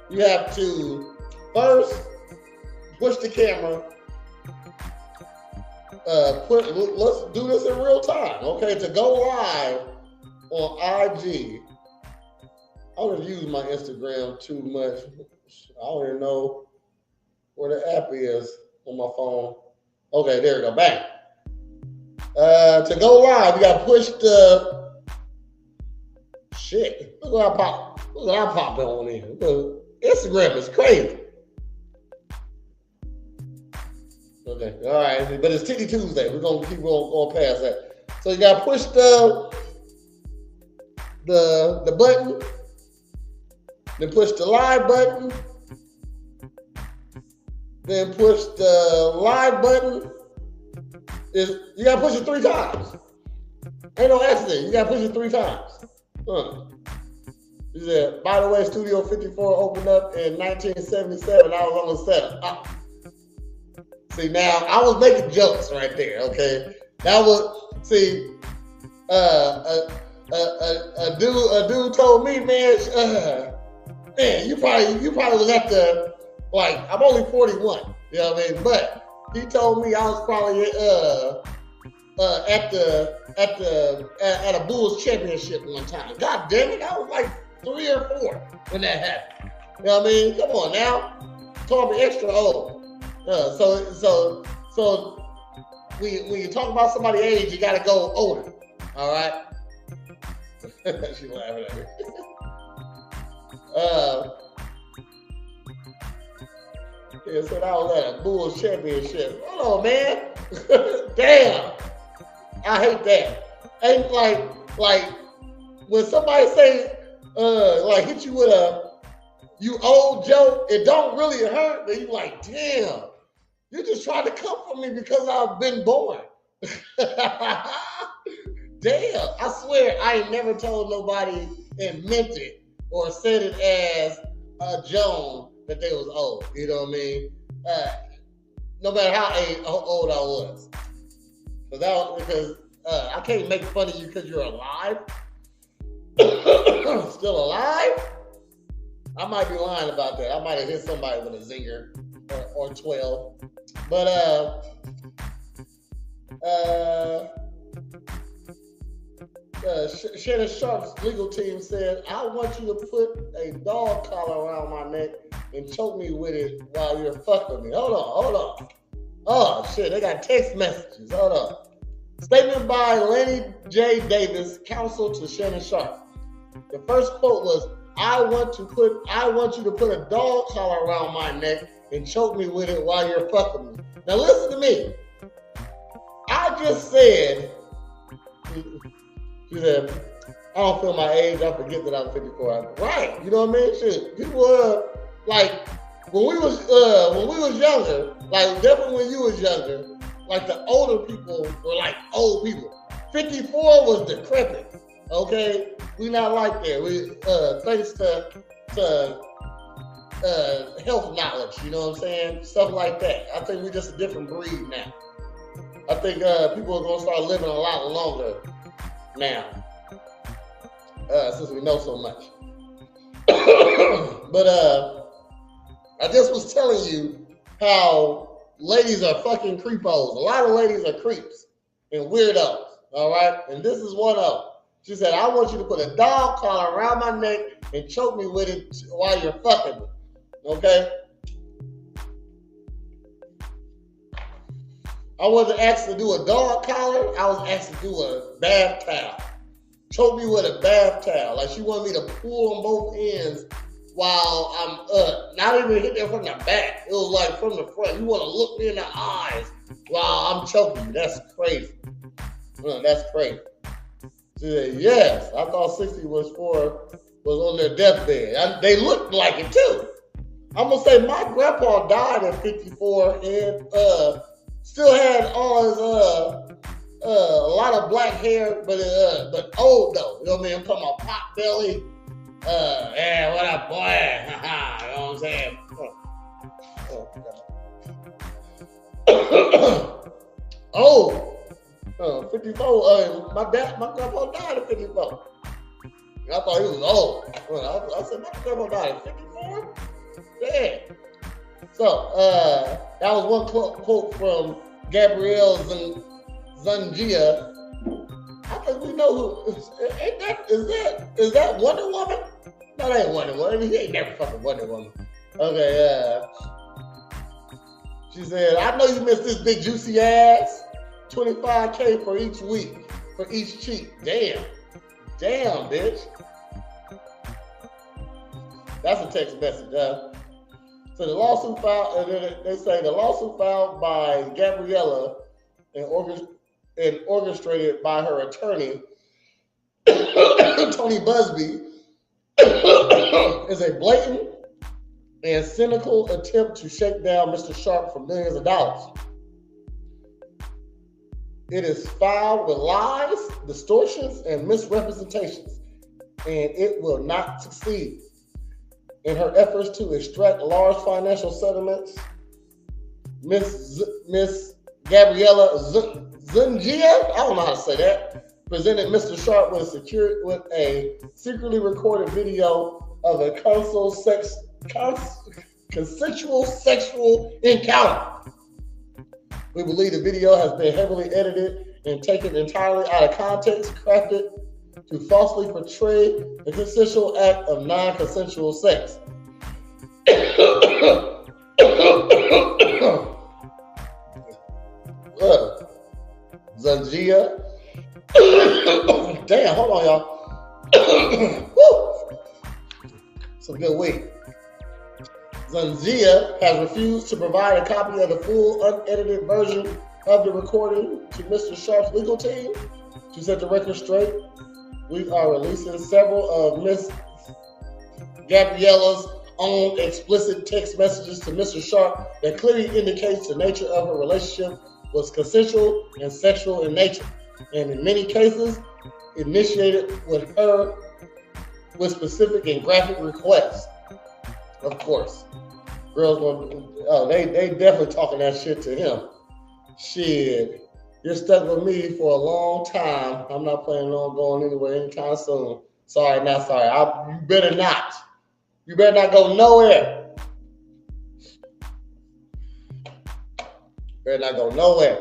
you have to first push the camera. Let's do this in real time, okay? To go live on IG, I don't use my Instagram too much. I don't even know where the app is on my phone. Okay, there we go. Bang. To go live, you gotta push the shit. Look what I pop on in. Instagram is crazy. Okay, all right, but it's Titty Tuesday. We're gonna keep going past that. So you gotta push the button, then push the live button, then push the live button. You gotta push it 3 times. Ain't no accident. You gotta push it 3 times. He said, by the way, Studio 54 opened up in 1977. I was on the set. See, now I was making jokes right there. Okay, that was a dude told me, man, you probably was at the, like, I'm only 41. You know what I mean? But he told me I was probably at a Bulls championship one time. God damn it, I was like 3 or 4 when that happened. You know what I mean? Come on now, told me extra old. So when you talk about somebody's age, you gotta go older. All right. She laughing at me. Yeah, so I was at a Bulls championship. Hold on, man. Damn. I hate that. Ain't like when somebody say like hit you with a you old joke, it don't really hurt, but you like, damn, you just tried to come for me because I've been born. Damn, I swear I ain't never told nobody and meant it or said it as a joke that they was old. You know what I mean? No matter how old I was. Because I can't make fun of you because you're alive. Still alive? I might be lying about that. I might have hit somebody with a zinger or 12. But Shannon Sharp's legal team said, I want you to put a dog collar around my neck and choke me with it while you're fucking me. Hold on. Oh, shit, they got text messages. Hold on. Statement by Lenny J. Davis, counsel to Shannon Sharp. The first quote was, I want you to put a dog collar around my neck and choke me with it while you're fucking me. Now listen to me. I just said, she said, I don't feel my age. I forget that I'm 54. Right. You know what I mean? Shit. People like when we was younger, like definitely when you was younger, like the older people were like old people. 54 was decrepit. Okay? We not like that. We thanks to health knowledge, you know what I'm saying? Stuff like that. I think we're just a different breed now. I think people are gonna start living a lot longer now. Since we know so much. But I just was telling you how ladies are fucking creepos. A lot of ladies are creeps and weirdos, all right? And this is one of them. She said, I want you to put a dog collar around my neck and choke me with it while you're fucking me, okay? I wasn't asked to do a dog collar. I was asked to do a bath towel. Choke me with a bath towel. Like she wanted me to pull on both ends while I'm not even hit them from the back. It was like from the front. You want to look me in the eyes while I'm choking you. That's crazy. That's crazy. She said, yes, I thought 60 was on their deathbed. They looked like it too. I'm gonna say my grandpa died at 54 and still had all his a lot of black hair, but old though. You know what I mean? I'm talking about pot belly. Yeah, what up, boy? You know what I'm saying? Oh, 54. My grandpa died at 54. I thought he was old. I said, my grandpa died at 54? Yeah. So, that was one quote from Gabrielle Zungia. I think we know who. Is that Wonder Woman? No, that ain't Wonder Woman. He ain't never fucking Wonder Woman. Okay, she said, I know you missed this big juicy ass. $25K for each week, for each cheek. Damn, bitch. That's a text message, So the lawsuit filed, they say the lawsuit filed by Gabriella and orchestrated by her attorney, Tony Busby, is a blatant and cynical attempt to shake down Mr. Sharp for millions of dollars. It is filed with lies, distortions, and misrepresentations, and it will not succeed. In her efforts to extract large financial settlements, Miss Gabriella Zungia, I don't know how to say that, presented Mr. Sharp with a secretly recorded video of a consensual sexual encounter. We believe the video has been heavily edited and taken entirely out of context, crafted to falsely portray the consensual act of non-consensual sex. Zungia. Damn, hold on, y'all. Woo. Some good weed. Zungia has refused to provide a copy of the full unedited version of the recording to Mr. Sharp's legal team. To set the record straight, we are releasing several of Miss Gabriella's own explicit text messages to Mr. Sharp that clearly indicates the nature of her relationship was consensual and sexual in nature, and in many cases, initiated with her with specific and graphic requests. Of course, girls they definitely talking that shit to him. Shit, you're stuck with me for a long time. I'm not planning on going anywhere anytime soon. Sorry, not sorry. You better not. You better not go nowhere. Better not go nowhere.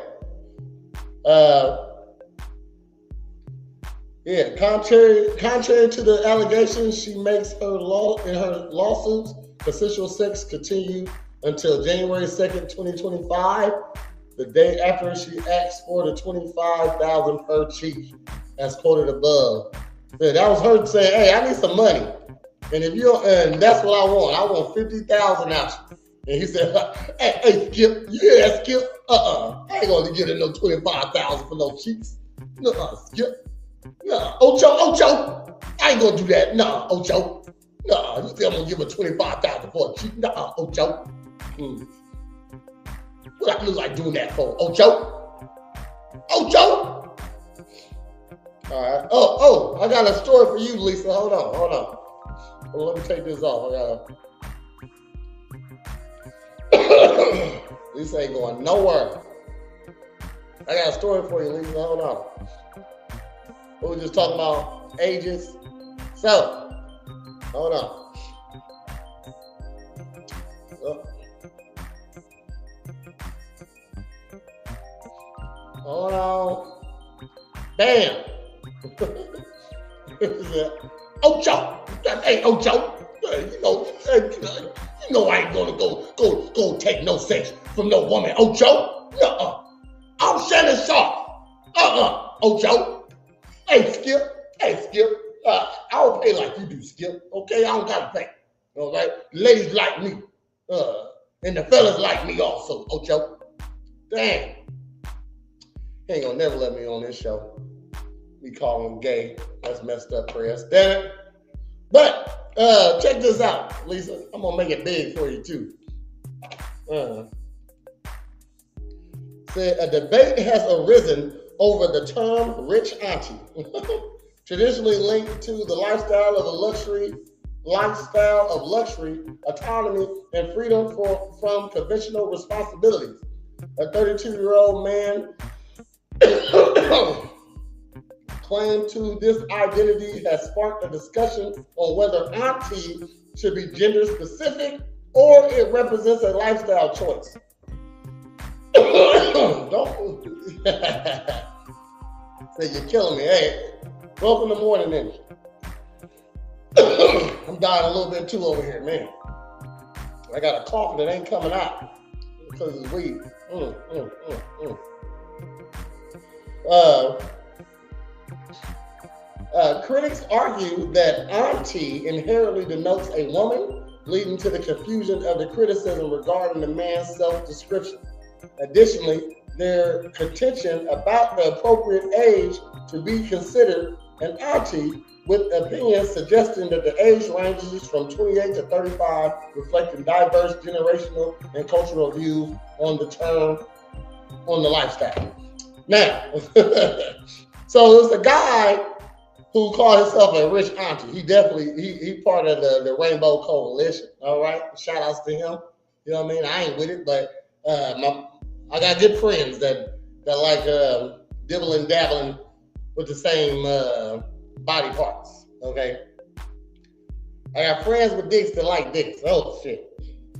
Contrary to the allegations she makes in her lawsuits, consensual sex continued until January 2nd, 2025, the day after she asked for the $25,000 per cheek, as quoted above. That was her saying, "Hey, I need some money, and and that's what I want. I want $50,000 out you." And he said, "Hey, Skip, yeah, Skip, I ain't gonna get no $25,000 for no cheeks. Skip, Ocho, I ain't gonna do that. Nah, Ocho, nah, you think I'm gonna give her $25,000 for a cheek? Nah, Ocho. What I look like doing that for, Ocho? All right. Oh, I got a story for you, Lisa. Hold on. Well, let me take this off. Lisa ain't going nowhere. I got a story for you, Lisa. Hold on. We were just talking about ages. So, hold on. Hold on. Bam. Ocho. Hey, Ocho. You know I ain't gonna go take no sex from no woman, Ocho. I'm Shannon Sharp. Ocho. Hey, Skip. I don't pay like you do, Skip. Okay, I don't gotta pay. All right, ladies like me, and the fellas like me also. Ocho, damn, he ain't gonna never let me on this show. We call him gay. That's messed up, press. Damn it. But check this out, Lisa. I'm gonna make it big for you too. Said a debate has arisen over the term "rich auntie," traditionally linked to the lifestyle of luxury, autonomy, and freedom from conventional responsibilities. A 32-year-old man claim to this identity has sparked a discussion on whether auntie should be gender specific or it represents a lifestyle choice. Don't say you're killing me. Hey, welcome to Morn'n Ninjas. I'm dying a little bit too over here, man. I got a cough that ain't coming out because it's weed. Critics argue that auntie inherently denotes a woman, leading to the confusion of the criticism regarding the man's self-description. Additionally, their contention about the appropriate age to be considered an auntie, with opinions suggesting that the age ranges from 28 to 35, reflecting diverse generational and cultural views on the term, on the lifestyle. Now, so it's a guy who called himself a rich auntie. He definitely, he part of the Rainbow Coalition, all right? Shout outs to him. You know what I mean? I ain't with it, but I got good friends that like dibbling dabbling with the same body parts, okay? I got friends with dicks that like dicks. Oh, shit.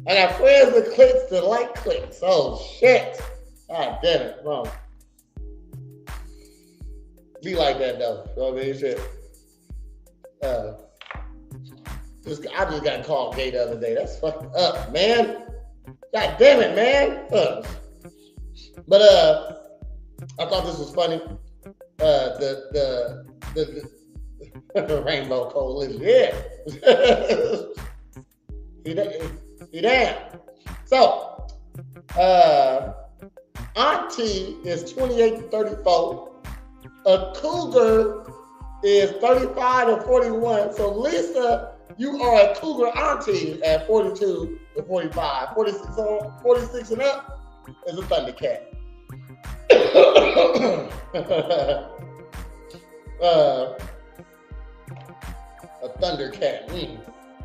I got friends with clicks that like clicks. Oh, shit. God damn it. Wrong. Be like that, though. You know what I mean? Shit. I just got called gay the other day. That's fucked up, man. God damn it, man. But I thought this was funny. The Rainbow Coalition. Yeah. he damn. So, auntie is 28 to 34. A cougar is 35 to 41. So, Lisa, you are a cougar auntie at 42 to 45. 46 and up is a Thundercat. A Thundercat.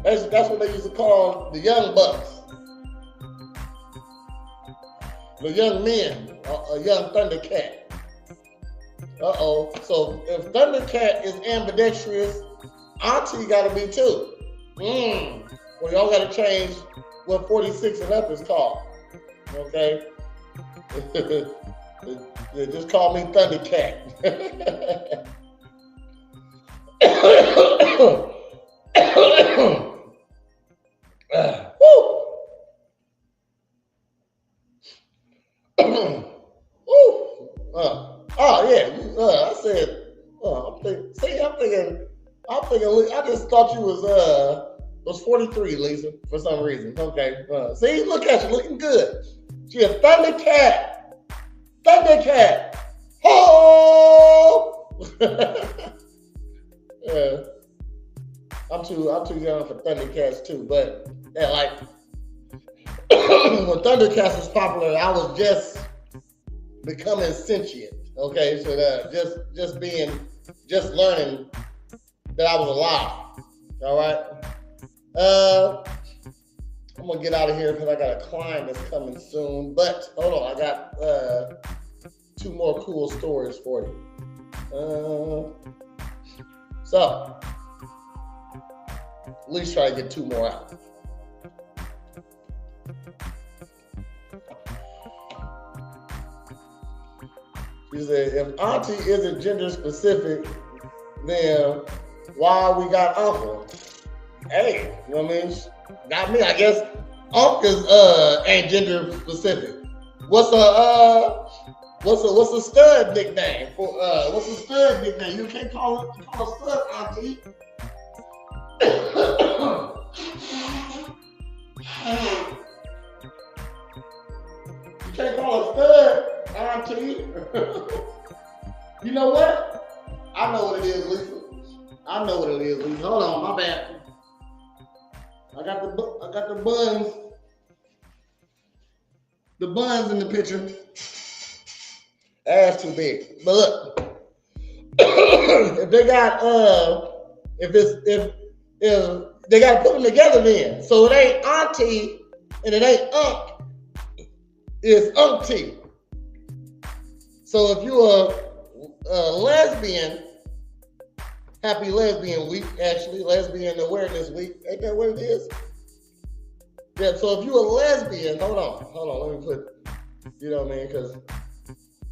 That's what they used to call the young bucks. The young men, a young Thundercat. Uh-oh. So if Thundercat is ambidextrous, auntie gotta be too. Well, y'all gotta change what 46 and up is called. Okay? Just call me Thundercat. Oh yeah, I said. I'm thinking. I just thought you was 43, Lisa, for some reason. Okay. See, look at you, looking good. She a Thundercat. Thundercat. Oh. Yeah. I'm too young for Thundercats too, but yeah, like when Thundercats was popular, I was just becoming sentient. Okay, so just learning that I was alive. All right. I'm gonna get out of here because I got a client that's coming soon. But hold on, I got 2 more cool stories for you. So at least try to get 2 more out. She said, if auntie isn't gender specific, then why we got uncle? Hey, you know what I mean? Got me. I guess uncles ain't gender specific. What's a stud nickname? What's a stud nickname? You can't call a stud auntie. You can't call a stud auntie. You know what? I know what it is, Lisa. I know what it is, Lisa. Hold on, my bad. I got the buns. The buns in the picture. Ass too big. But look, if they got if they gotta put them together then. So it ain't auntie and it ain't unk. It's umpty. So if you're a lesbian, happy lesbian week, actually, lesbian awareness week. Ain't that what it is? Yeah, so if you're a lesbian, hold on, let me put, you know what I mean? Because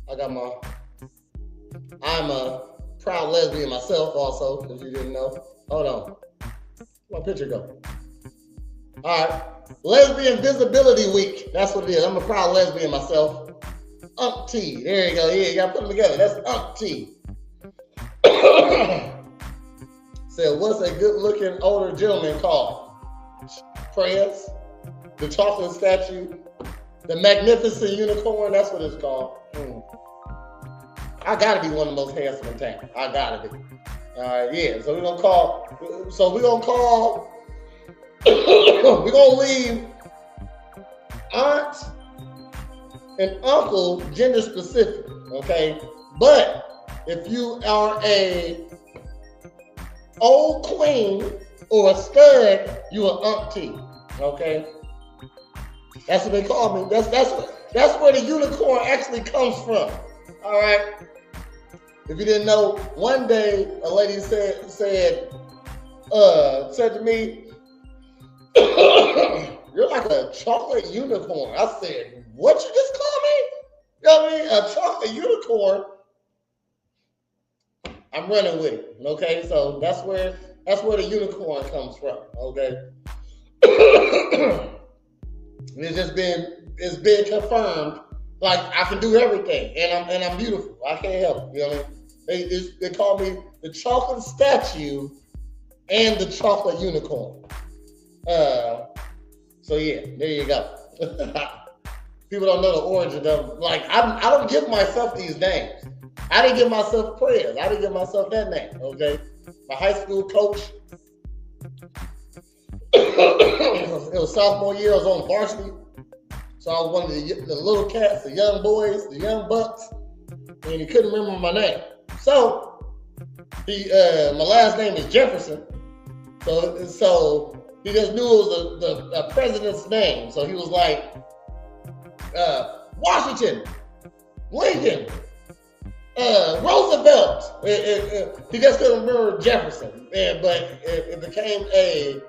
I'm a proud lesbian myself also, if you didn't know. Hold on. Where'd my picture go? All right. Lesbian Visibility Week. That's what it is. I'm a proud lesbian myself. Umpty. There you go. Yeah, you got to put them together. That's umpty. Said, what's a good-looking older gentleman called? Prez, the chocolate statue, the magnificent unicorn. That's what it's called. I gotta be one of the most handsome in town. I gotta be. All right, yeah. So we're gonna leave aunt and uncle gender specific. Okay, but if you are a old queen or a stud, you an auntie. Okay, that's what they call me. That's where the unicorn actually comes from. All right. If you didn't know, one day a lady said to me, "You're like a chocolate unicorn." I said, "What you just call me?" You know what I mean? A chocolate unicorn. I'm running with it. Okay, so that's where the unicorn comes from. Okay. It's been confirmed. Like I can do everything, and I'm beautiful. I can't help it. You know what I mean? They call me the chocolate statue and the chocolate unicorn. So yeah, there you go. People don't know the origin of them. Like I don't give myself these names. I didn't give myself Prez. I didn't give myself that name. Okay, my high school coach. It was sophomore year. I was on varsity. So I was one of the little cats, the young boys, the young bucks, and he couldn't remember my name. So my last name is Jefferson. So he just knew it was the president's name. So he was like Washington, Lincoln, Roosevelt. He just couldn't remember Jefferson. But it became a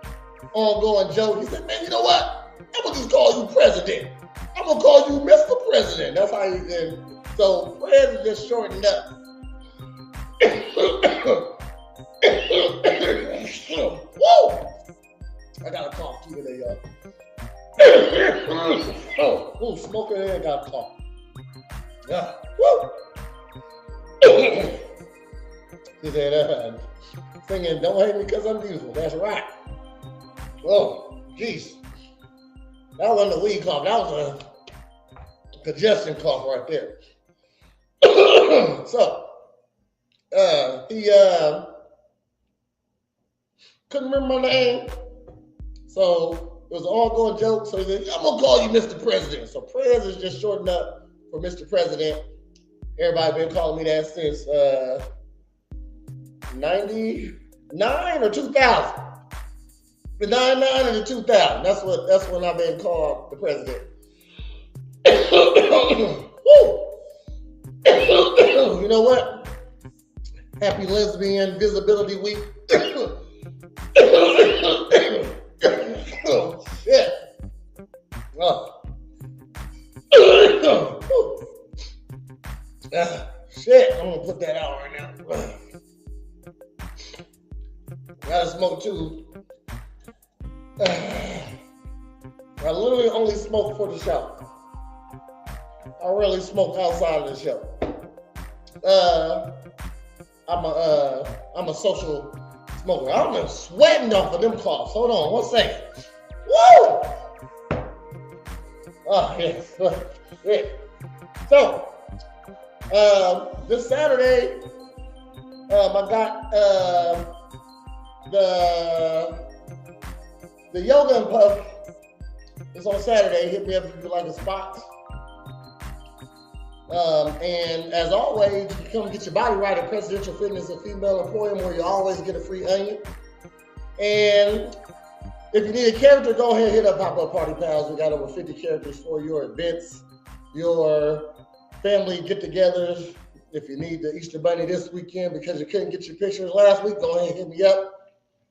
ongoing joke. He said, "Man, you know what? I'm gonna just call you president. I'm gonna call you Mr. President." That's how he did. So Prez is just shortened up. Woo! I got a cough too today, y'all. Oh, smoking and I got a cough. Yeah. Woo! He said, singing, "Don't hate me because I'm beautiful." That's right. Oh, jeez. That wasn't a weed cough. That was a congestion cough right there. So, he couldn't remember my name. So, it was an ongoing joke. So he said, "I'm going to call you Mr. President." So, Prez is just shortened up for Mr. President. Everybody been calling me that since 99 or 2000. The 99 and the 2000. That's when I've been called the president. You know what? Happy Lesbian Visibility Week. Oh, shit. Oh. Shit. I'm gonna put that out right now. Gotta smoke too. I literally only smoke for the show. I rarely smoke outside of the show. I'm a social smoker. I'm just sweating off of them coughs. Hold on, 1 second. Woo! Oh, yes. Yeah. So, this Saturday, I got the yoga and puff. It's on Saturday. Hit me up if you like a spot. And as always, you can come get your body right at Presidential Fitness, a female emporium where you always get a free onion. And if you need a character, go ahead and hit up Pop Up Party Pals. We got over 50 characters for your events, your family get-togethers. If you need the Easter Bunny this weekend because you couldn't get your pictures last week, go ahead and hit me up.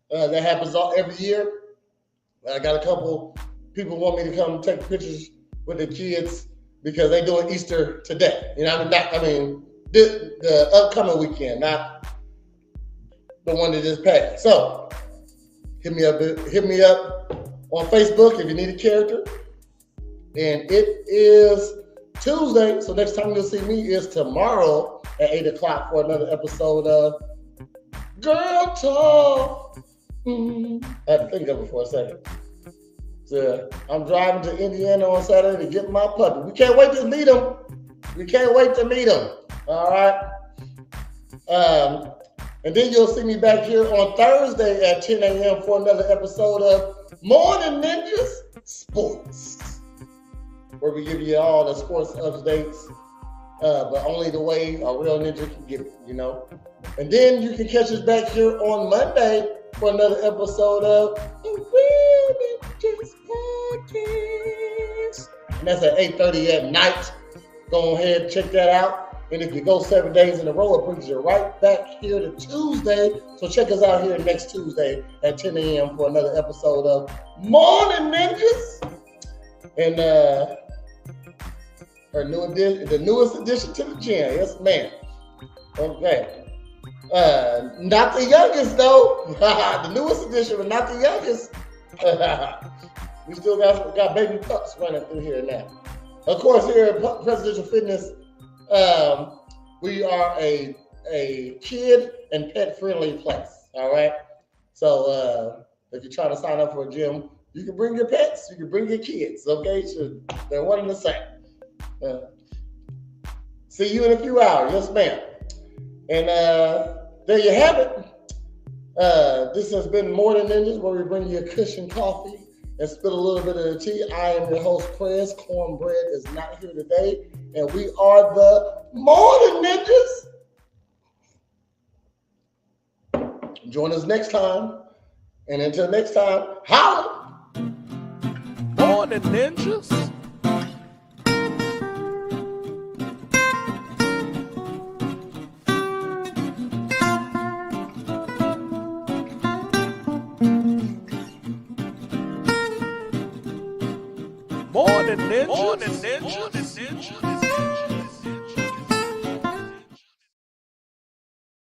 That happens every year. I got a couple people want me to come take pictures with the kids because they doing Easter today. You know, the upcoming weekend, not the one that just passed. So hit me up on Facebook if you need a character. And it is Tuesday, so next time you'll see me is tomorrow at 8 o'clock for another episode of Girl Talk. I had to think of it for a second. So I'm driving to Indiana on Saturday to get my puppy. We can't wait to meet him. All right. And then you'll see me back here on Thursday at 10 a.m. for another episode of Morn'n Ninjas Sports, where we give you all the sports updates, but only the way a real ninja can get it, you know. And then you can catch us back here on Monday for another episode of the Real Ninjas Podcast. And that's at 8:30 at night. Go ahead and check that out. And if you go 7 days in a row, it brings you right back here to Tuesday. So check us out here next Tuesday at 10 a.m. for another episode of Morn'n Ninjas. And the newest addition to the gym. Yes, ma'am. Okay. Not the youngest, though. The newest addition, but not the youngest. We still got baby pups running through here now. Of course, here at Presidential Fitness, we are a kid and pet friendly place. All right. So if you're trying to sign up for a gym, you can bring your pets, you can bring your kids. Okay, so they're one and the same. See you in a few hours. Yes, ma'am. And there you have it. This has been Morn'n Ninjas, where we bring you a cushion coffee and spill a little bit of the tea. I am your host, Prez. Cornbread is not here today. And we are the Morn'n Ninjas. Join us next time. And until next time, holla! Morn'n Ninjas. Morn'n Ninjas. Morn'n Ninjas.